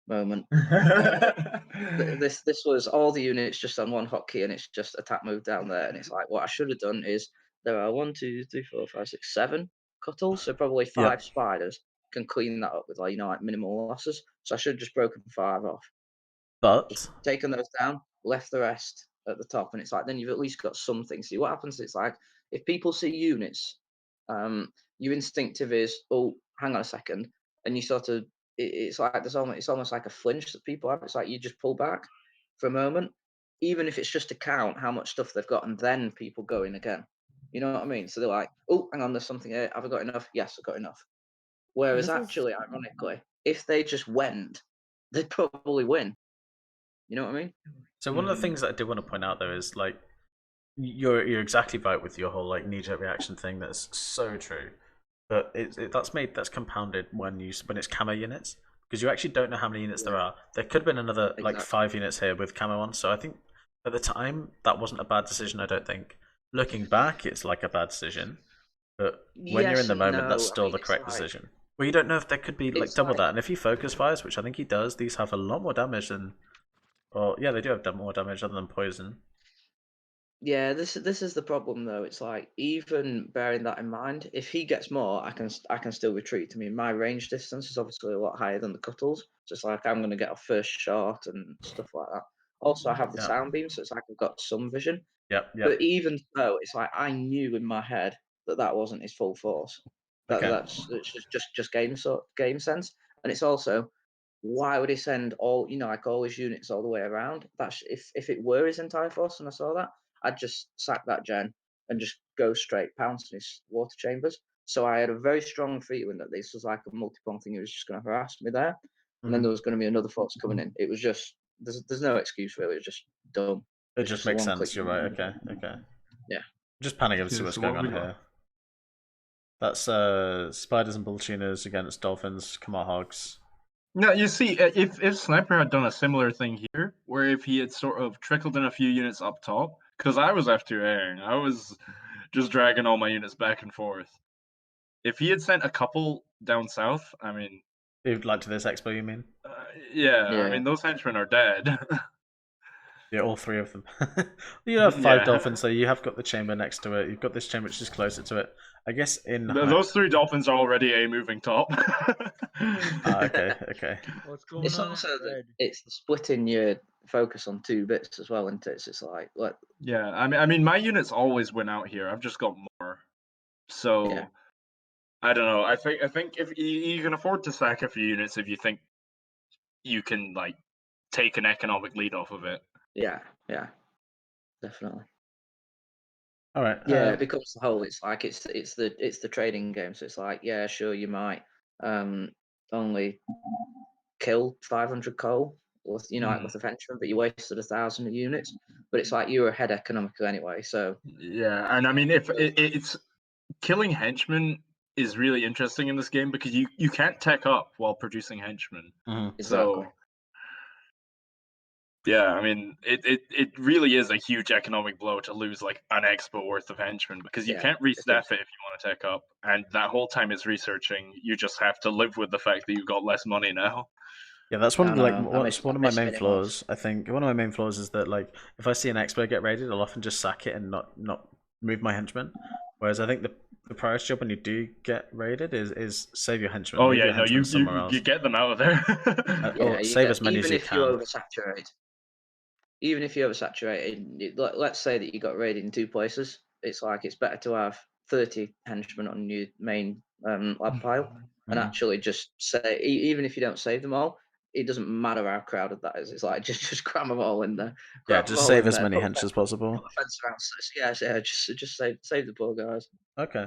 moment. This was all the units just on one hotkey, and it's just attack move down there. And it's like what I should have done is there are 1, 2, 3, 4, 5, 6, 7 cuttles, so probably 5 spiders can clean that up with like minimal losses. So I should have just broken 5 off, But taken those down, left the rest at the top, and it's like then you've at least got something. See what happens? It's like if people see units, your instinctive is, oh, hang on a second, and you sort of it's like it's almost like a flinch that people have. It's like you just pull back for a moment, even if it's just to count how much stuff they've got, and then people go in again. You know what I mean? So they're like, oh, hang on, there's something here. Have I got enough? Yes, I've got enough. Whereas actually, ironically, if they just went, they'd probably win. You know what I mean? so one of the things that I did want to point out though is like you're exactly right with your whole like knee-jerk reaction thing. That's so true. But that's compounded when it's camo units because you actually don't know how many units there are. There could have been another like 5 units here with camo on. So I think at the time that wasn't a bad decision. I don't think. Looking back, it's like a bad decision. But when you're in the moment, that's still the correct decision. Well, you don't know if there could be like double that, and if he focus fires, which I think he does, these have a lot more damage than. Well, yeah, they do have more damage other than poison. Yeah, this is the problem though. It's like even bearing that in mind, if he gets more, I can still retreat. I mean, my range distance is obviously a lot higher than the cuttles. Just like I'm going to get a first shot and stuff like that. Also, I have the sound beam, so it's like I've got some vision. Yep. But even so, it's like I knew in my head that wasn't his full force. That's just game sense, and it's also why would he send all like all his units all the way around? That's if it were his entire force, and I saw that, I'd just sack that gen and just go straight pounce in his water chambers. So I had a very strong feeling that this was like a multi-prong thing. He was just going to harass me there, and then there was going to be another force coming in. It was just there's no excuse really. It was just dumb. It just makes sense. You're right. Okay. Yeah. Just panning over to see what's going on here. That's spiders and bulltuners against dolphins. Come on, hogs. No, you see, if Sniper had done a similar thing here, where if he had sort of trickled in a few units up top, because I was F2A'ing, I was just dragging all my units back and forth. If he had sent a couple down south, I mean... Like to this expo, you mean? Yeah, I mean, those henchmen are dead. Yeah, all 3 of them. You have 5 dolphins, so you have got the chamber next to it. You've got this chamber which is closer to it. I guess in those 3 dolphins are already a moving top. Okay. What's going it's on? Also it's splitting your focus on 2 bits as well, isn't it? It's like yeah, I mean, my units always win out here. I've just got more, so yeah. I don't know. I think if you can afford to sack a few units if you think you can like take an economic lead off of it. Yeah, definitely. All right. Yeah, it becomes the whole. It's like it's the trading game. So it's like, yeah, sure, you might only killed 500 coal or like with a henchman, but you wasted 1,000 units. But it's like you were ahead economically anyway. So yeah, and I mean, if it's killing henchmen is really interesting in this game because you can't tech up while producing henchmen. exactly. So yeah, I mean, it really is a huge economic blow to lose like an expo worth of henchmen because you can't restaff it if you want to tech up, and that whole time it's researching. You just have to live with the fact that you've got less money now. Yeah, that's one I of my main flaws. I think one of my main flaws is that like if I see an expo get raided, I'll often just sack it and not move my henchmen. Whereas I think the priority job when you do get raided is save your henchmen. Oh move yeah, your no, henchmen somewhere else. you get them out of there. Or save as many as you can. Even if you oversaturate, let's say that you got raided in 2 places, it's like it's better to have 30 henchmen on your main lab pile and actually just say, even if you don't save them all, it doesn't matter how crowded that is. It's like just cram them all in there. Yeah, just save as many hench as possible. Yeah, just save the poor guys. Okay.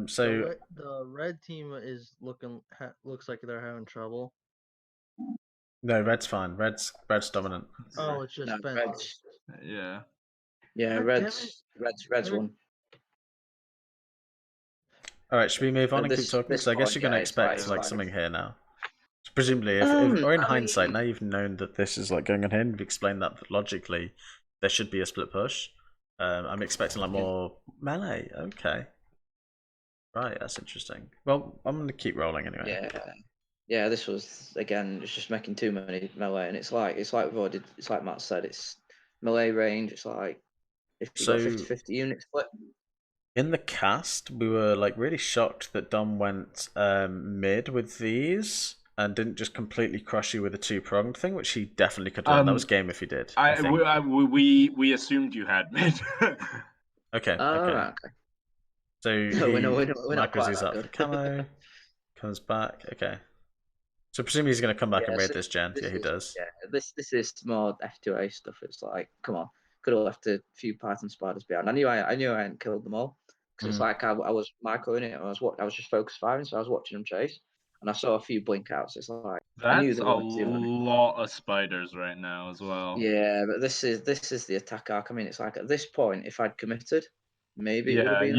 So the red team is looks like they're having trouble. No, red's fine. Red's dominant. Oh, it's just Red's. Yeah. Yeah, Red's won. All right, should we move on and keep talking? Because I guess you're going to expect like something here now. So presumably, or in hindsight, now you've known that this is like going on here, and you've explained that logically there should be a split push. I'm expecting like more melee. Okay. Right, that's interesting. Well, I'm going to keep rolling anyway. Yeah, this was again just making too many melee, and it's like we've already, it's like Matt said, it's melee range. It's like if you got 50-50 unit split. In the cast, we were like really shocked that Dom went mid with these and didn't just completely crush you with a 2-pronged thing, which he definitely could have done. That was game if he did. We assumed you had mid. Okay. Okay. So we're not quite up that good. camo, comes back. Okay. So presumably he's going to come back and raid this gen. Yeah, he does. Yeah, this is more F2A stuff. It's like, come on, could have left a few Python spiders behind. I knew I hadn't killed them all because it's like I was microing it. I was just focus firing, so I was watching them chase, and I saw a few blink outs. It's like I knew that's there a were lot of spiders right now as well. Yeah, but this is the attack arc. I mean, it's like at this point, if I'd committed, maybe it would have been.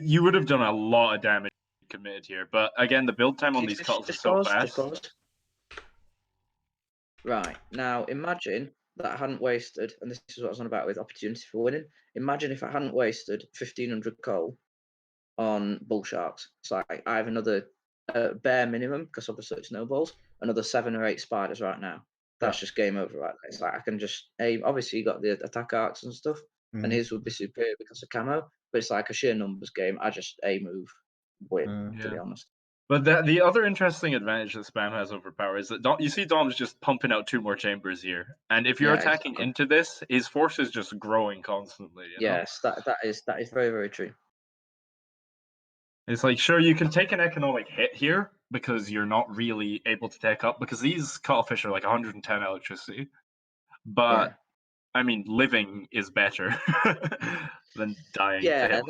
You would have done a lot of damage committed here, but again, the build time on these cuttles is so fast. Right, now imagine that I hadn't wasted, and this is what I was on about with opportunity for winning. Imagine if I hadn't wasted 1,500 coal on bull sharks. It's like I have another bare minimum, because obviously it snowballs, another 7 or 8 spiders right now. That's just game over right there. It's like I can just aim. Obviously, you got the attack arcs and stuff, and his would be superior because of camo, but it's like a sheer numbers game. I just move, win, to be honest. But the other interesting advantage that Spam has over Power is that you see Dom's just pumping out 2 more chambers here, and if you're attacking into this, his force is just growing constantly. Yes, that is very, very true. It's like, sure, you can take an economic hit here because you're not really able to take up, because these cuttlefish are like 110 electricity, but I mean, living is better than dying. Yeah,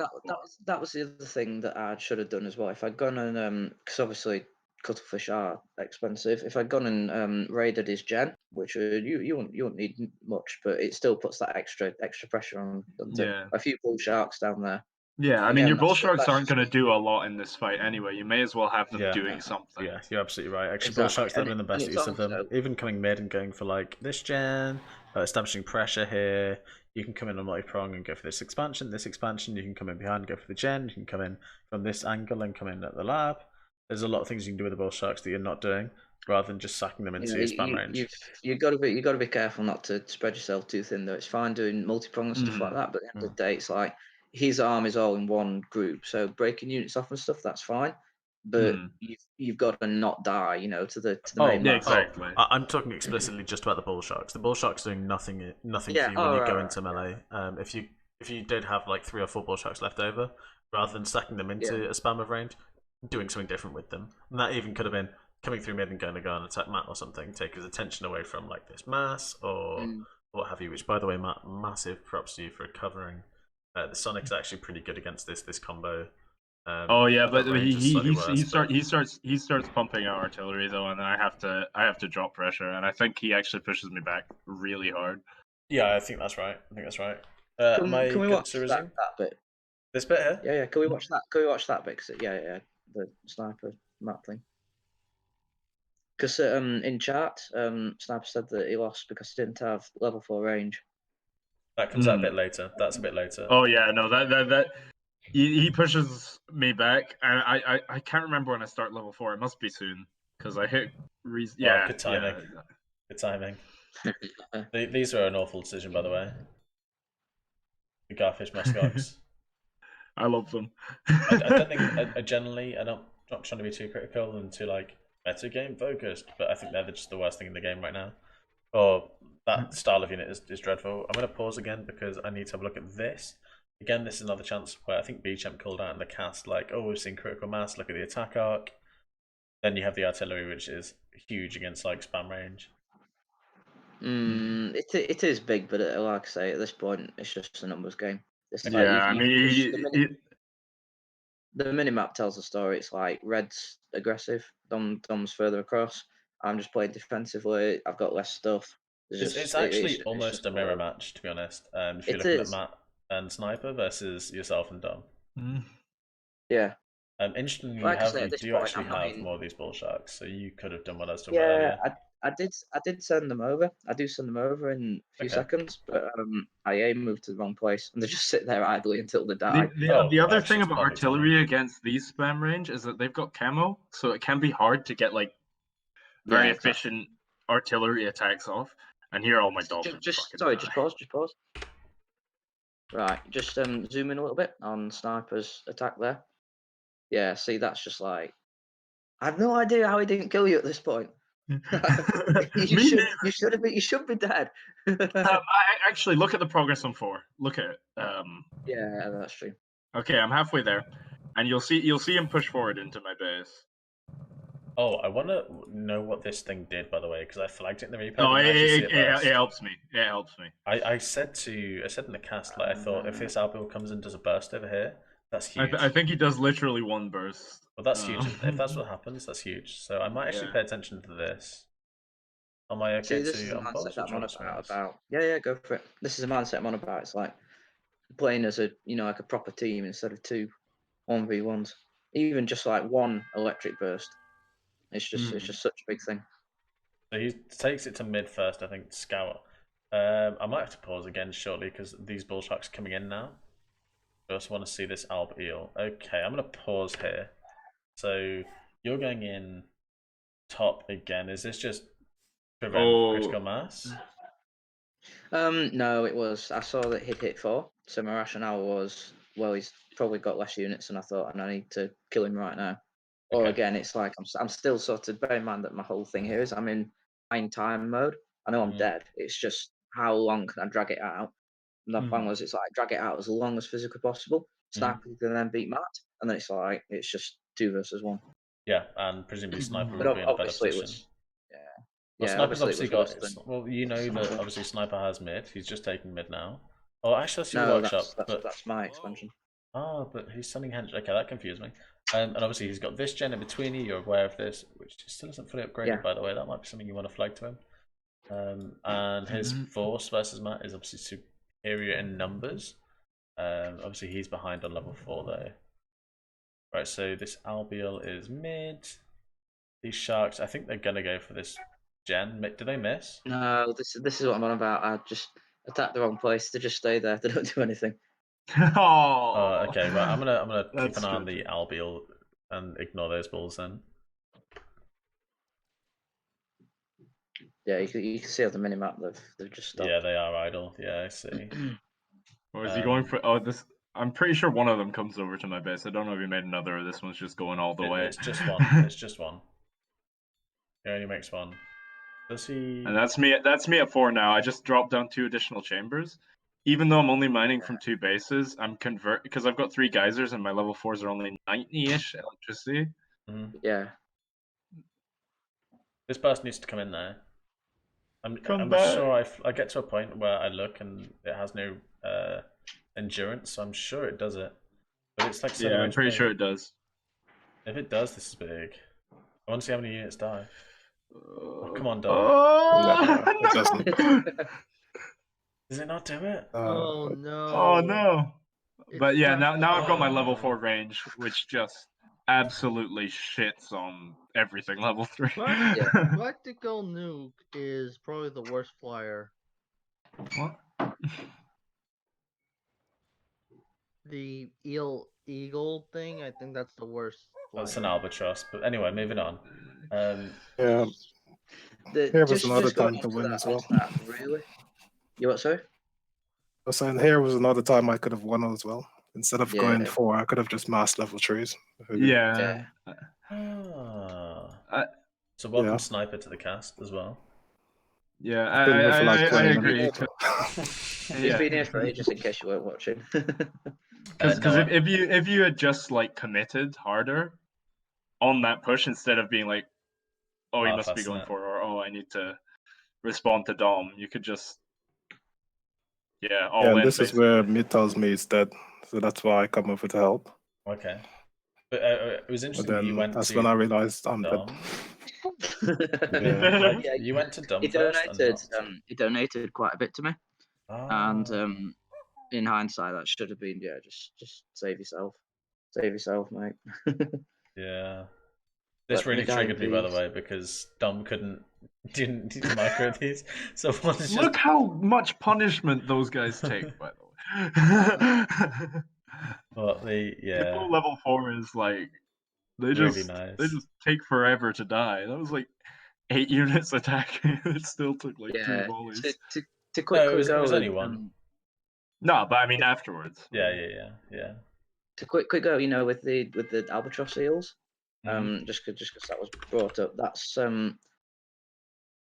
that was the other thing that I should have done as well. If I'd gone and because obviously cuttlefish are expensive. If I'd gone and raided his gen, which you wouldn't need much, but it still puts that extra pressure on a few bull sharks down there. Yeah, I mean, your bull sharks aren't going to do a lot in this fight anyway. You may as well have them doing something. Yeah, you're absolutely right. Actually, bull sharks have been the best use of them. Even coming mid and going for like this gen, establishing pressure here. You can come in on multi-prong and go for this expansion. You can come in behind and go for the gen. You can come in from this angle and come in at the lab. There's a lot of things you can do with the bull sharks that you're not doing, rather than just sacking them into your spam range. You got to be careful not to spread yourself too thin. Though it's fine doing multi-prong and stuff like that, but at the end of the day, it's like his arm is all in one group, so breaking units off and stuff, that's fine. But you've got to not die, to the main mass. Exactly. I'm talking explicitly just about the bull sharks. The bull sharks doing nothing for you when you go into melee. If you did have like 3 or 4 bull sharks left over, rather than stacking them into a spam of range, doing something different with them. And that even could have been coming through mid and going to go and attack Matt or something, take his attention away from like this mass or what have you. Which, by the way, Matt, massive props to you for covering. The Sonic's actually pretty good against this combo. Oh yeah, but the range is slightly worse, but- he starts pumping out artillery though, and I have to drop pressure, and I think he actually pushes me back really hard. Yeah, I think that's right. Am I Can we good watch to that resume? bit? This bit here? Yeah. Can we watch that? Can we watch that bit? 'Cause yeah. The sniper map thing. Because in chat, Sniper said that he lost because he didn't have level 4 range. That comes out a bit later. That's a bit later. Oh yeah, no, that he pushes me back, and I can't remember when I start level 4. It must be soon because I hit. Yeah, good timing. yeah. Good timing. These were an awful decision, by the way. The Garfish muskox. I love them. I don't think I generally I'm not trying to be too critical and too like meta game focused, but I think they're just the worst thing in the game right now. Or that style of unit is dreadful. I'm going to pause again because I need to have a look at this. Again, this is another chance where I think Bchamp called out in the cast like, oh, we've seen critical mass, look at the attack arc. Then you have the artillery, which is huge against like spam range. It is big, but like I say, at this point, it's just a numbers game. It's Yeah, I mean, the minimap tells the story. It's like red's aggressive, Dom's further across. I'm just playing defensively. I've got less stuff. It's actually almost a mirror match, to be honest. If you're looking at Matt and Sniper versus yourself and Dom. Yeah. Interestingly, Like you do actually have more of these bull sharks, so you could have done what I was doing Yeah, earlier. I did send them over. I do send them over in a few seconds, but I moved to the wrong place, and they just sit there idly until they die. The other thing about artillery against these spam range is that they've got camo, so it can be hard to get like very efficient artillery attacks off. And here, all my dolphins. Just pause. Right, just zoom in a little bit on Sniper's attack there. Yeah, see, that's just like I have no idea how he didn't kill you at this point. You should be dead. Actually, look at the progress on 4. Look at it. Yeah, that's true. Okay, I'm halfway there, and you'll see him push forward into my base. Oh, I want to know what this thing did, by the way, because I flagged it in the replay. Oh, it helps me. It helps me. I said in the cast, like I thought if this albial comes and does a burst over here, that's huge. I think he does literally one burst. Well, that's huge. If that's what happens, that's huge. So I might actually pay attention to this. Am I okay this is to a mindset that I'm on unpause? about. Yeah, go for it. This is a mindset I'm on about. It's like playing as a like a proper team instead of 2 1v1s. Even just like one electric burst. It's just such a big thing. So he takes it to mid first, I think, to scout. I might have to pause again shortly because these bull sharks are coming in now. I also want to see this alb eel. Okay, I'm going to pause here. So you're going in top again. Is this just prevent critical mass? No, it was. I saw that he'd hit 4, so my rationale was, well, he's probably got less units, and I thought, and I need to kill him right now. Or again, it's like I'm still sort of bear in mind that my whole thing here is I'm in fine time mode. I know I'm dead. It's just how long can I drag it out? And the plan was it's like drag it out as long as physically possible. Sniper can then beat Matt, and then it's just 2 versus 1. Yeah, and presumably Sniper will be in a better position. Well, Sniper's obviously got. Well, you know that obviously Sniper has mid. He's just taking mid now. Oh, actually, that's your workshop. That's my expansion. Oh, but he's sending hench. Okay, that confused me. And obviously he's got this gen in between you. You're aware of this, which still isn't fully upgraded, by the way. That might be something you want to flag to him. And his force versus Matt is obviously superior in numbers. Obviously he's behind on level 4 though. Right, so this albial is mid. These sharks, I think they're gonna go for this gen. Did they miss? No, this is what I'm on about. I just attacked the wrong place. They just stay there. They don't do anything. Okay, well, I'm gonna keep an eye on the albial and ignore those balls then. Yeah, you can see on the minimap they've just stopped. Yeah, they are idle. Yeah, I see. Or is he going for? Oh, this. I'm pretty sure one of them comes over to my base. I don't know if he made another or this one's just going all the way. It's just one. It's just one. He only makes one. Does he? And that's me at 4 now. I just dropped down 2 additional chambers. Even though I'm only mining from 2 bases, I'm because I've got 3 geysers and my level 4s are only 90-ish electricity. Yeah. This burst needs to come in there. I'm sure I get to a point where I look and it has no endurance, so I'm sure it does it. But it's like so Yeah, I'm much pretty big. sure it does. If it does, this is big. I want to see how many units die. Come on, Dom. Oh, No, it doesn't. Does it not do it? Oh no. Oh no! But It's yeah, not- now I've got my level Oh. 4 range, which just absolutely shits on everything level 3. Practical nuke is probably the worst flyer. What? The eagle thing, I think that's the worst flyer. That's an albatross. But anyway, moving on. Yeah, The, here was just another going time to on win that, as well. that, really. You what, sorry? I was saying here was another time I could have won as well. Instead of going Yeah. 4, I could have just massed level 3s. Yeah. So welcome Yeah. Sniper to the cast as well. Yeah, I've been here for like I 20 agree. minutes. He's been here for ages, in case you weren't watching. Because No, if you had just like committed harder on that push instead of being like, oh, he must be going Half-assing it. for it, or oh, I need to respond to Dom, you could just all Yeah, and in. this is where mid tells me it's dead, so that's why I come over to help. Okay. But it was But interesting that you then went that's to when I realized I'm dead. Dom. Yeah. Like, Yeah, you went to Dom he first and donated. not... He donated quite a bit to me, and Ah. in hindsight, that should have been just save yourself, mate. Yeah. This Let me really die in triggered me, by the peace. way, because Dom didn't micro these. So one's just... Look how much punishment those guys take, by the way. Well, People level 4 is like they really just nice. take forever to die. That was like 8 units attacking. It still took like 2 Yeah. volleys. To quickly it go. was only one. No, but I mean afterwards. Yeah. To quickly go, with the albatross seals. Mhm. Just because that was brought up.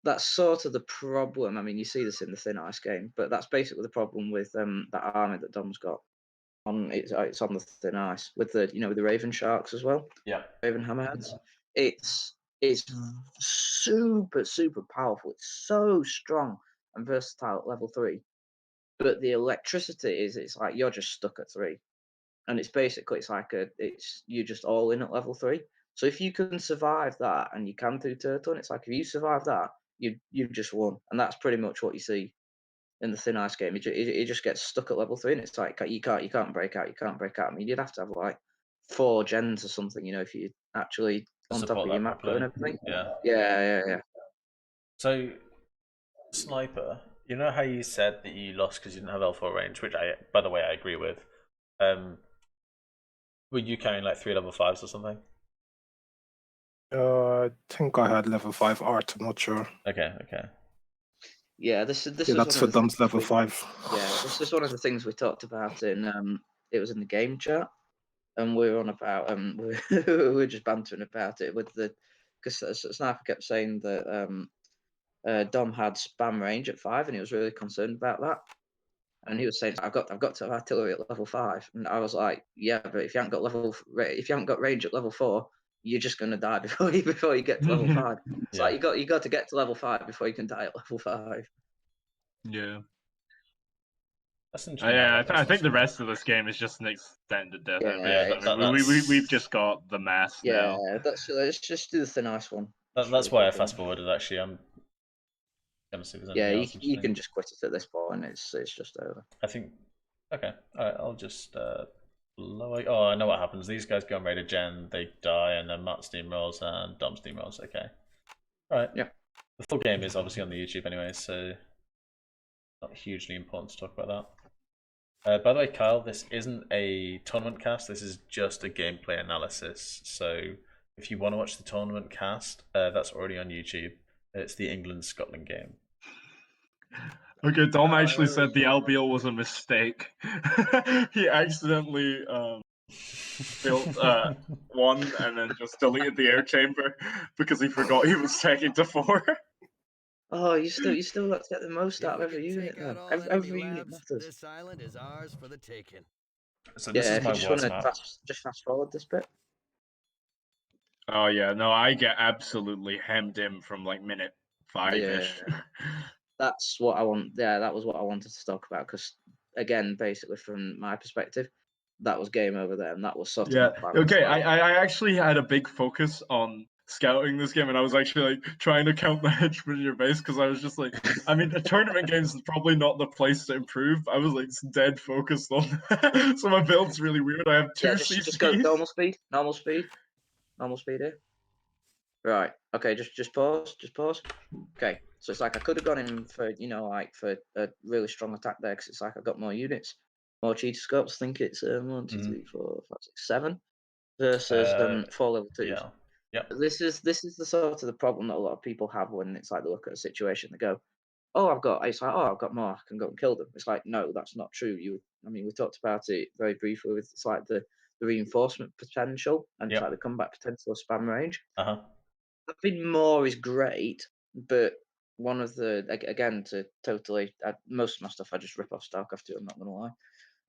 That's sort of the problem. I mean, you see this in the Thin Ice game, but that's basically the problem with that army that Dom's got. It's on the Thin Ice with the with the Raven Sharks as well. Yeah. Raven Hammerheads. It's super powerful. It's so strong and versatile at level 3. But the electricity it's like you're just stuck at 3. And it's basically you're just all in at level 3. So if you can survive that and you can do turtle, and it's like if you survive that, you've just won. And that's pretty much what you see in the Thin Ice game. It just gets stuck at level 3, and it's like you can't break out. I mean, you'd have to have like 4 gens or something, if you actually on top Support of your that macro and everything. Yeah. Yeah. So, Sniper, you know how you said that you lost because you didn't have L4 range, which by the way, I agree with. Were you carrying like 3 level 5s or something? I think I had level 5 art, I'm not sure. Okay. Yeah, this is that's one for of the Dom's level 5. Yeah, this is one of the things we talked about in it was in the game chat, and we were on about we were just bantering about it with because Sniper kept saying that Dom had spam range at 5, and he was really concerned about that. And he was saying, I've got to have artillery at level 5, and I was like, yeah, but if you haven't got range at level 4, you're just gonna die before you get to level 5. It's like you got to get to level 5 before you can die at level 5. Yeah. That's interesting. I think the rest of this game is just an extended death. We've just got the mass now. Yeah, let's just do the Thin Ice one. That's why I fast forwarded. Actually, I'm gonna see if there's anything else. You can just quit it at this point. It's just over. I think. Okay. All right. I'll just Oh, I know what happens. These guys go on raid gen, they die, and then Matt steamrolls and Dom steamrolls. Okay. All right. Yeah. The full game is obviously on the YouTube anyway, so not hugely important to talk about that. By the way, Kyle, this isn't a tournament cast. This is just a gameplay analysis. So if you want to watch the tournament cast, that's already on YouTube. It's the England-Scotland game. Okay, Dom actually said the LBL was a mistake. He accidentally built one and then just deleted the air chamber because he forgot he was taking to 4. Oh, you still got to get the most out of every unit. Every unit matters. This island is ours for the taking. So this is my worst map. Just fast forward this bit. Oh yeah, no, I get absolutely hemmed in from like minute 5-ish. Yeah. That's what I want. Yeah, that was what I wanted to talk about. Because again, basically from my perspective, that was game over there, and that was sort of Yeah. my plan. Okay. So, I actually had a big focus on scouting this game, and I was actually like trying to count the henchmen in your base because I was just like, I mean, the tournament games is probably not the place to improve. I was like dead focused on. So my build's really weird. I have two yeah, just go CCs. normal speed here. Right. Okay. Just pause. Okay. So it's like I could have gone in for like for a really strong attack there because it's like I got more units, more cheater scopes. I think it's 1, 2, 3, 4, 5, 6, 7 versus 4 level 2s. Yeah. Yep. This is the sort of the problem that a lot of people have when it's like they look at a situation. They go, "Oh, I've got more. I can go and kill them." It's like, no, that's not true. I mean, we talked about it very briefly with it's like the reinforcement potential and it's Yep. like the combat potential of spam range. Uh-huh. Having more is great, but one of the again to totally most of my stuff I just rip off StarCraft 2. I'm not gonna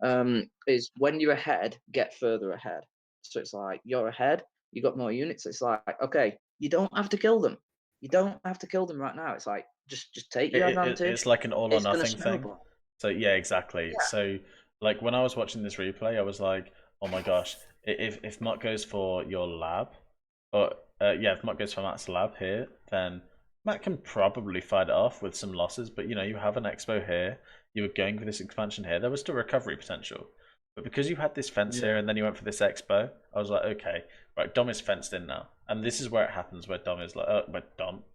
lie. Is when you're ahead, get further ahead. So it's like you're ahead, you got more units. It's like okay, you don't have to kill them. You don't have to kill them right now. It's like just take your advantage. It's like an all or It's gonna nothing thing. snowball. So yeah, exactly. Yeah. So like when I was watching this replay, I was like, oh my gosh, if Mutt goes for your lab, or if Mutt goes for Matt's lab here, then Matt can probably fight it off with some losses. But you have an expo here, you were going for this expansion here, there was still recovery potential. But because you had this fence here and then you went for this expo, I was like, okay, right, Dom is fenced in now. And this is where it happens, where Dom is like,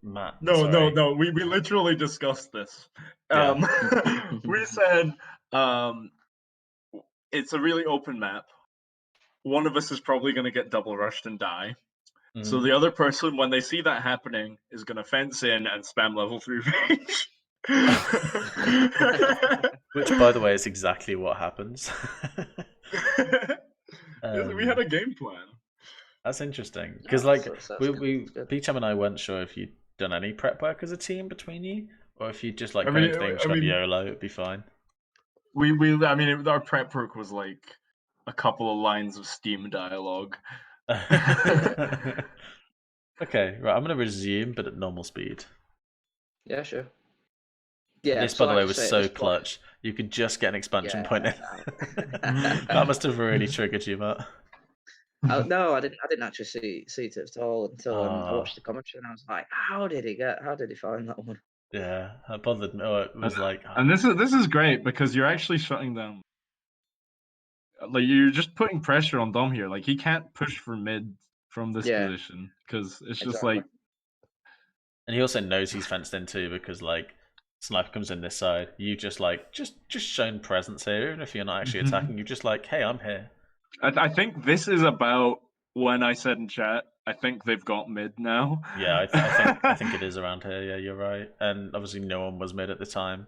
Matt. No. We literally discussed this. Yeah. We said it's a really open map. One of us is probably going to get double rushed and die. Mhm. So the other person, when they see that happening, is going to fence in and spam level 3 range. Which, by the way, is exactly what happens. We had a game plan. That's interesting because, like, Good. Bchamp and I weren't sure if you'd done any prep work as a team between you, or if you just like I go mean, into things I like mean- YOLO, it'd be fine. Our prep work was like a couple of lines of Steam dialogue. Okay, right. I'm gonna resume, but at normal speed. Yeah, sure. Yeah, This, so by the like way, I was say, at so this point- clutch. You could just get an expansion Yeah, point in. That must have really triggered you, Matt. No, I didn't actually see it at all until I Oh. watched the commentary and I was like, how did he find that one? Yeah, that bothered me. Oh, it was like, And this is great because you're actually shutting down. Like you're just putting pressure on Dom here. Like he can't push for mid from this Yeah. position because it's just Exactly. like. and he also knows he's fenced in too because like sniper comes in this side. You just shown presence here, even if you're not actually attacking. You're just like, hey, I'm here. I think this is about when I said in chat. I think they've got mid now. Yeah, I think it is around here. Yeah, you're right. And obviously, no one was mid at the time.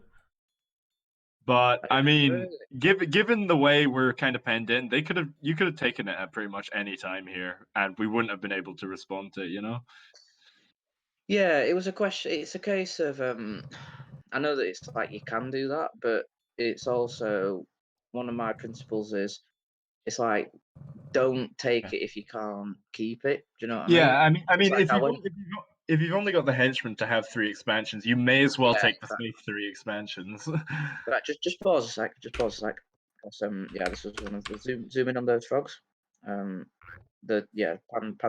But I mean, Really? given the way we're kind of penned in, you could have taken it at pretty much any time here, and we wouldn't have been able to respond to it. Yeah, it was a question. It's a case of I know that it's like you can do that, but it's also one of my principles is it's like don't take it if you can't keep it. Do you know what I mean? Yeah, I mean, like if you've only got the henchmen to have 3 expansions, you may as well Yeah, take the safe 3 expansions. Right, just pause a sec. Just pause a sec. Yeah, this was one of the zoom in on those frogs. Pan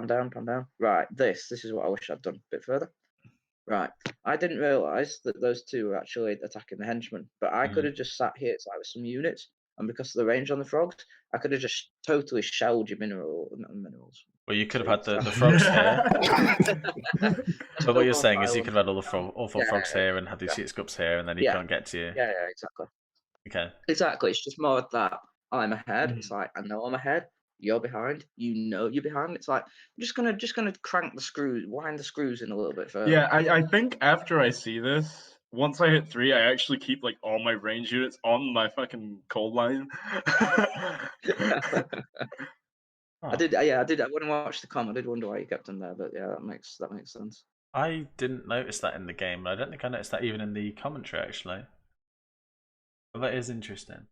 down. Right, this is what I wish I'd done a bit further. Right, I didn't realise that those two were actually attacking the henchmen, but I could have just sat here with some units, and because of the range on the frogs, I could have just totally shelled your minerals. Well, you could have had the frogs here. But what you're saying is you could have had all four frogs here and have these heat scopes here, and then he can't get to you. Yeah, exactly. Okay. Exactly. It's just more of that I'm ahead. It's like I know I'm ahead. You're behind. You know you're behind. It's like I'm just gonna crank the screws, wind the screws in a little bit further. Yeah, I think after I see this, once I hit 3, I actually keep like all my range units on my fucking cold line. I did. When I watched the com, I did wonder why you kept them there, but yeah, that makes sense. I didn't notice that in the game. I don't think I noticed that even in the commentary actually. But that is interesting.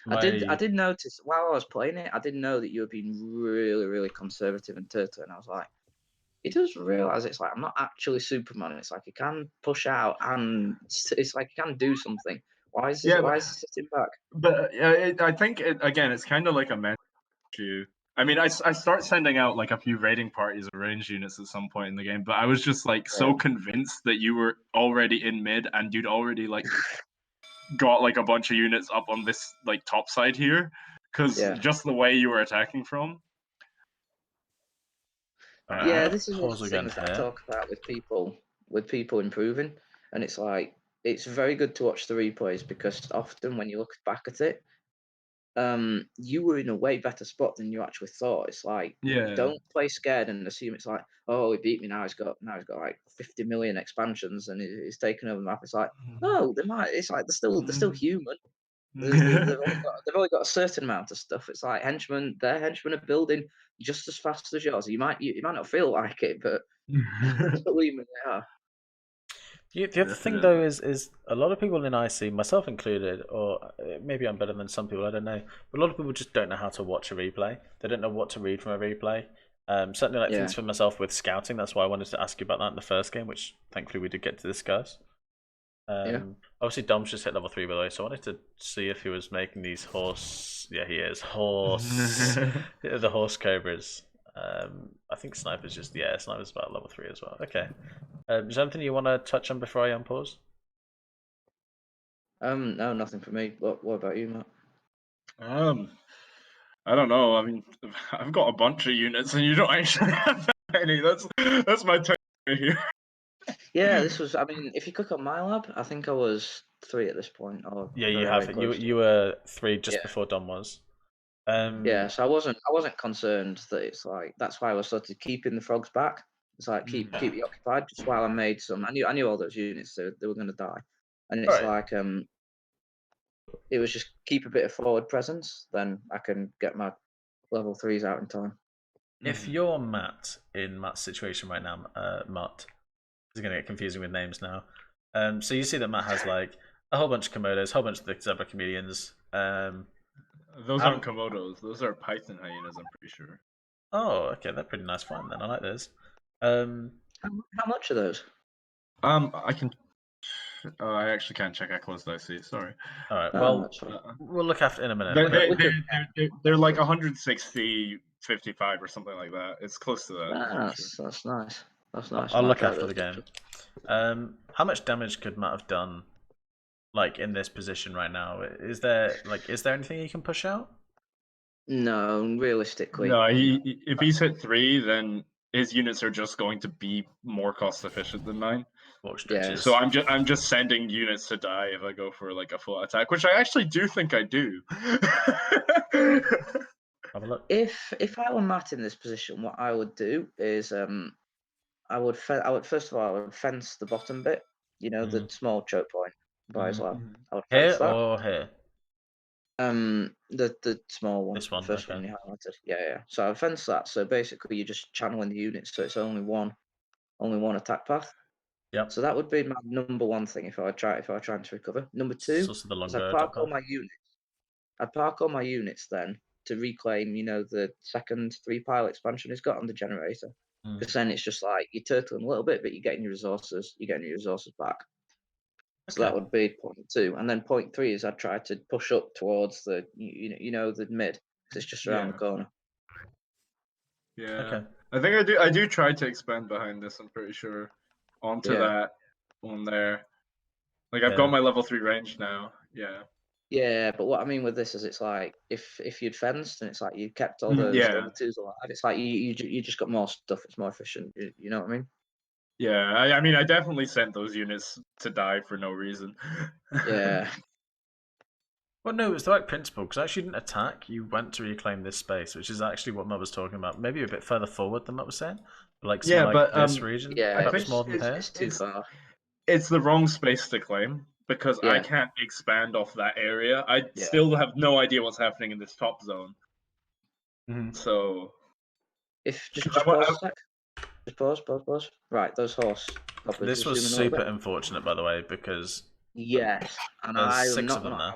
I did notice while I was playing it. I didn't know that you were being really, really conservative and turtle, and I was like, he does realise it's like I'm not actually Superman. It's like he can push out and it's like he can do something Why is Yeah, why is he sitting back? But I think again, it's kind of like a mental issue. I mean, I start sending out like a few raiding parties of range units at some point in the game, but I was just like so convinced that you were already in mid and you'd already like got like a bunch of units up on this like top side here, because just the way you were attacking from. Yeah, this is one of pause the again things that I here. talk about with people improving, and it's like it's very good to watch the replays because often when you look back at it, you were in a way better spot than you actually thought. It's like don't play scared and assume it's like, oh, he beat me now. He's got like 50 million expansions and he's taken over the map. It's like, no, they might. It's like they're still human. They've only got a certain amount of stuff. It's like their henchmen are building just as fast as yours. You might not feel like it, but believe me, they are. The other thing though is a lot of people in IC, myself included, or maybe I'm better than some people, I don't know, but a lot of people just don't know how to watch a replay. They don't know what to read from a replay. Certainly like things for myself with scouting. That's why I wanted to ask you about that in the first game, which thankfully we did get to discuss. Obviously Dom's just hit level 3 by the way, so I wanted to see if he was making these horse. Yeah, he is the horse cobras. I think sniper's just sniper's about level 3 as well. Okay. Is there anything you want to touch on before I unpause? No, nothing for me. What about you, Matt? I don't know. I mean, I've got a bunch of units, and you don't actually have that many. That's my turn here. Yeah, this was. I mean, if you click on my lab, I think I was 3 at this point. Or yeah, you have it. You were 3 just before Dom was. Yeah, so I wasn't concerned that it's like that's why I was sort of keeping the frogs back. It's like keep you occupied just while I made some. I knew all those units they were going to die, and it's like it was just keep a bit of forward presence, then I can get my level 3s out in time. If you're Matt in Matt's situation right now, Matt is going to get confusing with names now. So you see that Matt has like a whole bunch of Komodos, a whole bunch of the zebra chameleons. Those aren't Komodos. Those are Python hyenas, I'm pretty sure. Oh, okay, they're pretty nice fun then. I like those. How much are those? I can. I actually can't check. I closed IC. Sorry. All right. Well, we'll look after it in a minute. They're like 160, 55 or something like that. It's close to that. That's nice. That's nice. I'll look after the game. How much damage could Matt have done, like in this position right now? Is there anything he can push out? No, realistically. No, if he's hit 3, then his units are just going to be more cost efficient than mine. Yeah. So I'm just sending units to die if I go for like a full attack, which I actually do think I do. Have a look. If I were Matt in this position, what I would do is I would first of all I would fence the bottom bit, the small choke point by his lab. I would fence that. Or here? The small one. This one, first one you highlighted. Yeah. So I fence that. So basically, you're just channeling the units, so it's only one attack path. Yeah. So that would be my number one thing if I were trying to recover. Number 2 is I'd park all my units. I'd park all my units then to reclaim, the second 3-pile expansion he's got on the generator. Because then it's just like you're turtling a little bit, but you're getting your resources back. So that would be point 2, and then point 3 is I'd try to push up towards the the mid because it's just around the corner. Yeah. Okay. I think I do try to expand behind this. I'm pretty sure onto that one there. Like I've got my level 3 range now. Yeah. Yeah, but what I mean with this is it's like if you'd fenced and it's like you kept all those level 2s alive, it's like you just got more stuff. It's more efficient. You know what I mean? Yeah, I mean, I definitely sent those units to die for no reason. Yeah. Well, no, it was the right principle, because actually you didn't attack, you went to reclaim this space, which is actually what Matt was talking about. Maybe a bit further forward than Matt was saying. Like this region, perhaps more than here. It's too far. It's the wrong space to claim, because I can't expand off that area. I still have no idea what's happening in this top zone. So... Pause. Right, those horse. This was super unfortunate, by the way, because yes, and I was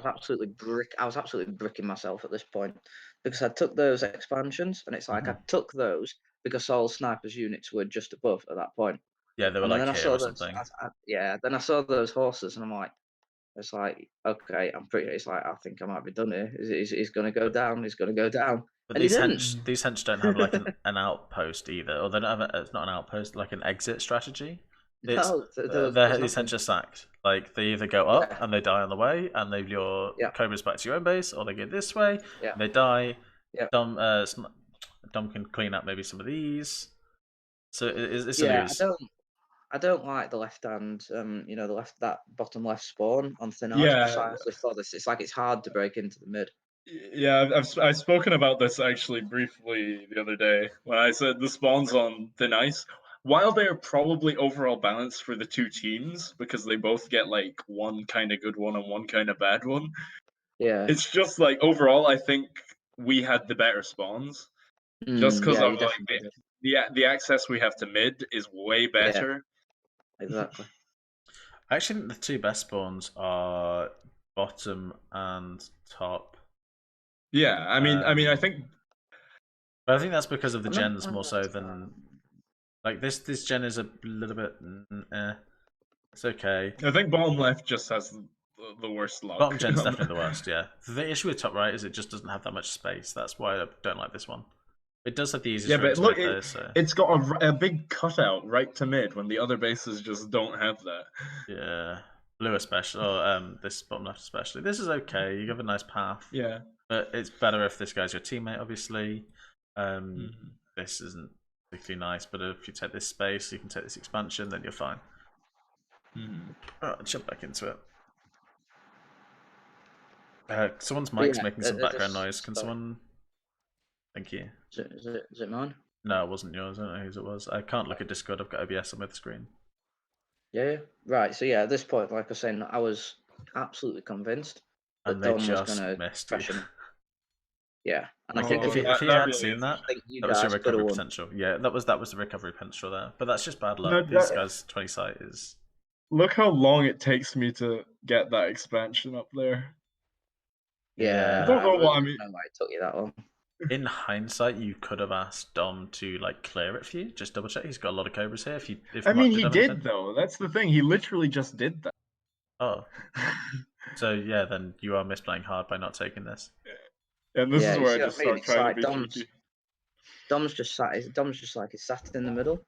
absolutely bricking myself at this point because I took those expansions, and it's like I took those because all snipers' units were just above at that point. Yeah, they were like here or something. Then I saw those horses, and I'm like, It's like, okay, it's like, I think I might be done here. He's going to go down. He's going to go down. But And he these didn't. hench don't have like an outpost either, or they don't have it's not an outpost, like an exit strategy. It's No, there's these nothing. hench are sacked. Like they either go up Yeah. and they die on the way, and leave your Yeah. cobras back to your own base, or they go this way Yeah. and they die. Yeah. Dom can clean up maybe some of these. So it's a Yeah, lose. I don't like the left hand, that bottom left spawn on thin ice. Yeah. Precisely for this, it's like it's hard to break into the mid. Yeah, I've spoken about this actually briefly the other day when I said the spawns on thin ice, while they're probably overall balanced for the two teams because they both get like one kind of good one and one kind of bad one. Yeah. It's just like overall, I think we had the better spawns, just because yeah, of you like definitely the access we have to mid is way better. exactly. I actually think the two best spawns are bottom and top. Yeah, I mean, I think. But I think that's because of the I'm not gens quite more so right. than like this. This gen is a little bit. It's okay. I think bottom left just has the worst luck. Bottom gen's definitely the worst. Yeah. The issue with top right is it just doesn't have that much space. That's why I don't like this one. It does have the easiest Yeah, room but to look, mid though, so it's got a big cutout right to mid when the other bases just don't have that. yeah. Blue especially, or this bottom left especially. This is okay. You have a nice path. Yeah. But it's better if this guy's your teammate, obviously. This isn't particularly nice, but if you take this space, you can take this expansion, then you're fine. Alright, jump back into it. Someone's mic's making some background noise. Can someone... Thank you. Is it mine? No, it wasn't yours. I don't know whose it was. I can't look at Discord. I've got OBS on my screen. Yeah. Right. So yeah, at this point, like I was saying, I was absolutely convinced that And they Dom was just going to missed you. crush him. Yeah, and I I think think if he had seen that, I think you that was your guys could have recovery won. potential. Yeah, that was the recovery potential there. But that's just bad luck. No, These that- guys' 20 sight is... Look how long it takes me to get that expansion up there. Yeah, I don't know what I mean. I don't know why it took you that long. In hindsight, you could have asked Dom to like clear it for you. Just double check. He's got a lot of cobras here. If I mean, Mark he done did anything. though. That's the thing. He literally just did that. Oh, so yeah, then you are misplaying hard by not taking this. And this is you where see I what just I mean? start It's trying like to be tricky. Dom's just like he's sat in the middle,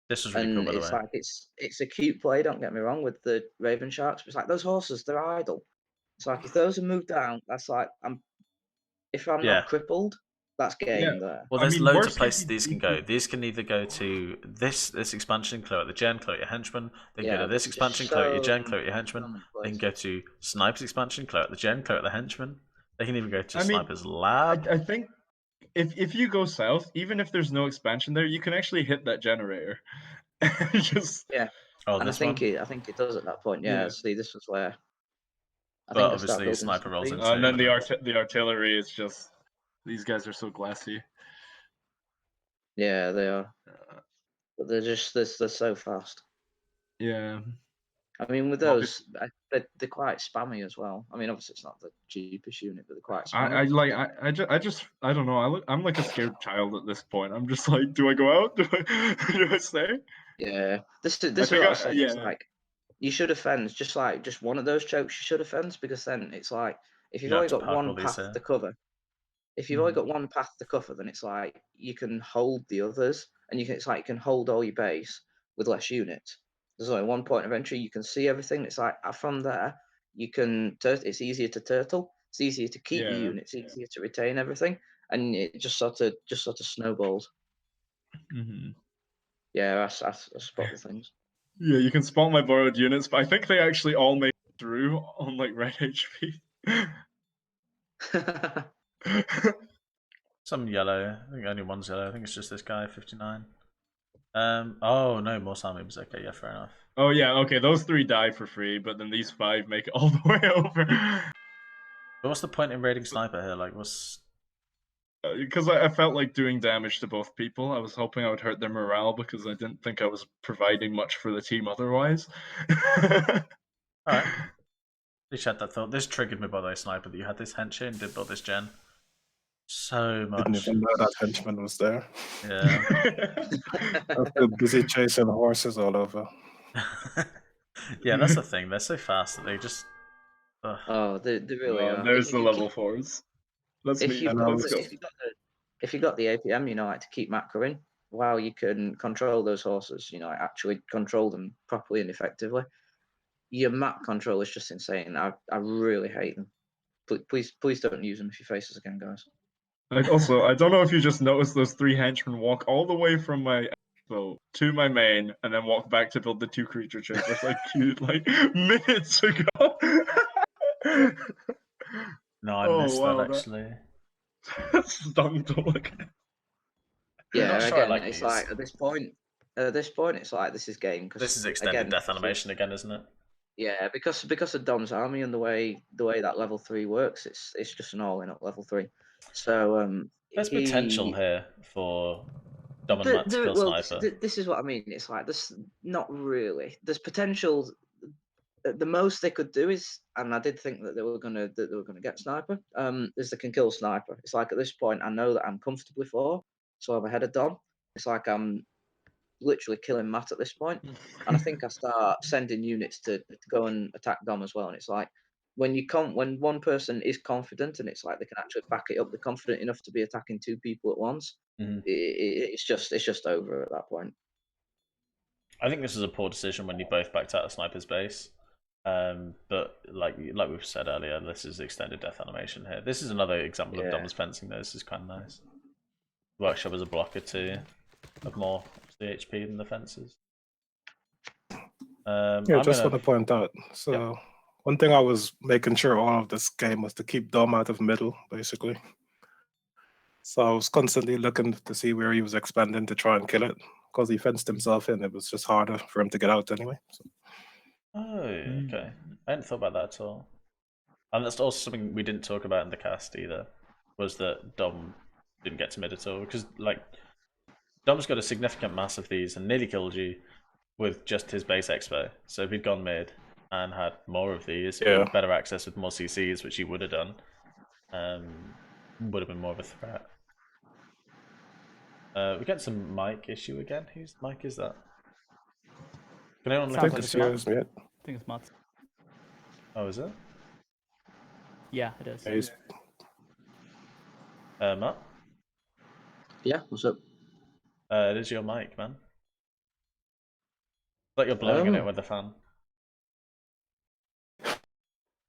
This was really and cool, by the it's way. like it's a cute play. Don't get me wrong with the Raven Sharks. But it's like those horses, they're idle. It's like if those are moved down, that's like if I'm Yeah. not crippled, that's game there. Well, I there's mean, loads worst of case places you these can do- go. These can either go to this expansion, clear out the gen, clear out your henchman. They can go to this there's just expansion, clear out your gen, so clear out your henchman. many They can places. go to Sniper's expansion, clear out the gen, clear out the henchman. They can even go to I mean, Sniper's lab. I think if you go south, even if there's no expansion there, you can actually hit that generator. Just Oh, And I this think one. I think it does at that point. Yeah. Yeah. See, this was where I But think I start obviously building Sniper rolls something. into and then it. the artillery is just these guys are so glassy. Yeah, they are. But they're so fast. Yeah. I mean, with Well, those, they're quite spammy as well. I mean, obviously it's not the cheapest unit, but they're quite spammy. I don't know. I'm like a scared child at this point. I'm just like, do I go out? Do I stay? Yeah, this is think what I I- was saying. It's yeah. like you should have fenced just one of those chokes. You should have fenced because then it's like if you've You only have to got park one all these path here. to cover. If you've only got one path to cover, then it's like you can hold the others, and it's like you can hold all your base with less units. There's only one point of entry. You can see everything. It's like from there, you can. It's easier to turtle. It's easier to keep your Yeah. units. It's easier to retain everything, and it just sort of snowballs. Mm-hmm. Yeah, I spot the things. Yeah, you can spawn my borrowed units, but I think they actually all made it through on like red HP. Some yellow. I think only one's yellow. I think it's just this guy, 59. Oh no, more Sami. Okay, yeah, fair enough. Oh yeah, okay, those 3 die for free, but then these 5 make it all the way over. But what's the point in raiding Sniper here? Like, what's... Because I felt like doing damage to both people. I was hoping I would hurt their morale because I didn't think I was providing much for the team otherwise. Alright. You had that thought. This triggered me, by the way, Sniper, that you had this hench here and did build this gen. So much. Didn't even know that henchman was there. Yeah. I was too busy chasing horses all over. Yeah, that's the thing. They're so fast that they just Oh, they really are. There's If the you level keep- 4s. Let's If meet. you've And got Let's the, go. if you got the APM, to keep macroing, wow, you can control those horses. Actually control them properly and effectively. Your map control is just insane. I really hate them. Please don't use them if you face us again, guys. Also, I don't know if you just noticed those 3 henchmen walk all the way from my expo to my main and then walk back to build the 2 creature chambers I queued like minutes ago. No, I missed that actually. That's dumb to look at. Yeah, not sure I again, like it's these. like at this point, it's like this is game. This is extended death animation again, isn't it? Yeah, because of Dom's army and the way that level 3 works, it's just an all in at level 3. So There's potential here for Dom and Matt to kill Sniper. This is what I mean. It's like this. Not really. There's potential. The most they could do is, and I did think that they were gonna get Sniper. Is they can kill Sniper. It's like at this point, I know that I'm comfortably 4, so I'm ahead of Dom. It's like I'm literally killing Matt at this point, and I think I start sending units to go and attack Dom as well. And it's like when one person is confident, and it's like they can actually back it up, they're confident enough to be attacking 2 people at once. It's just over at that point. I think this is a poor decision when you both backed out of Sniper's base. But like we've said earlier, this is extended death animation here. This is another example of Dom's fencing though. This is kind of nice. Workshop as a blocker too, of more CHP than the fences. Just want to point out. So one thing I was making sure all of this game was to keep Dom out of middle, basically. So I was constantly looking to see where he was expanding to try and kill it, because he fenced himself in. It was just harder for him to get out anyway. So. Oh, okay. I hadn't thought about that at all. And that's also something we didn't talk about in the cast either, was that Dom didn't get to mid at all. Because, like, Dom's got a significant mass of these and nearly killed you with just his base expo. So if he'd gone mid and had more of these, with better access with more CCs, which he would have done, would have been more of a threat. We get some mic issue again. Whose mic is that? Can anyone look I at think this? it's yours, I think it's Matt's. Oh, is it? Yeah, it is. Matt? Yeah, what's up? It is your mic, man. It's like you're blowing in it with the fan.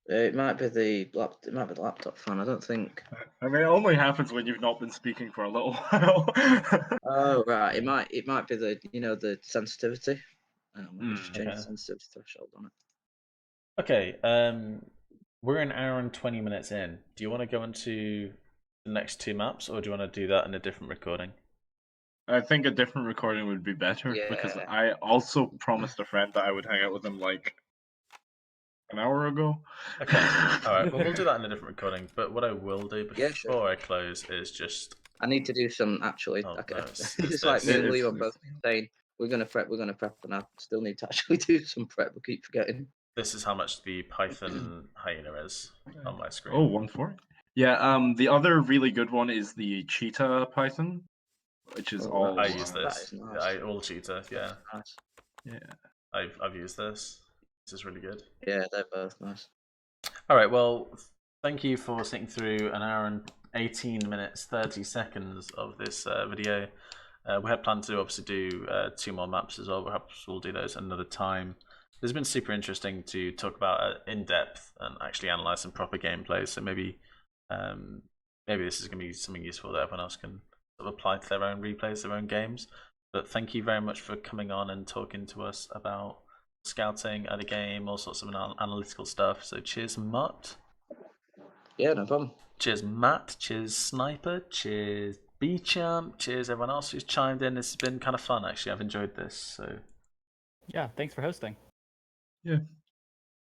It might be the laptop fan. I don't think. I mean, it only happens when you've not been speaking for a little while. Oh right, it might be the the sensitivity. Let me just change the sensitivity threshold on it. Okay, we're an hour and 20 minutes in. Do you want to go into the next 2 maps, or do you want to do that in a different recording? I think a different recording would be better, because I also promised a friend that I would hang out with him like an hour ago. Okay, alright, well we'll do that in a different recording, but what I will do before sure. I close is just... I need to do some, actually. Oh, okay. no, it's like me and Leo are both saying, we're going to prep, and I still need to actually do some prep, we keep forgetting. This is how much the Python hyena is on my screen. Oh, 140. Yeah, the other really good one is the cheetah Python, which is all... I use this. Nice. All cheetah, yeah. Nice. Yeah. I've used this. This is really good. Yeah, they're both nice. Alright, well, thank you for sitting through an hour and 18 minutes 30 seconds of this video. We had planned to obviously do 2 more maps as well. Perhaps we'll do those another time. It's been super interesting to talk about in depth and actually analyze some proper gameplay. So maybe this is going to be something useful that everyone else can sort of apply to their own replays, their own games. But thank you very much for coming on and talking to us about scouting at a game, all sorts of analytical stuff. So cheers, Mutt. Yeah, no problem. Cheers, Matt. Cheers, Sniper. Cheers, Bchamp. Cheers, everyone else who's chimed in. This has been kind of fun, actually. I've enjoyed this. So yeah, thanks for hosting. Yeah.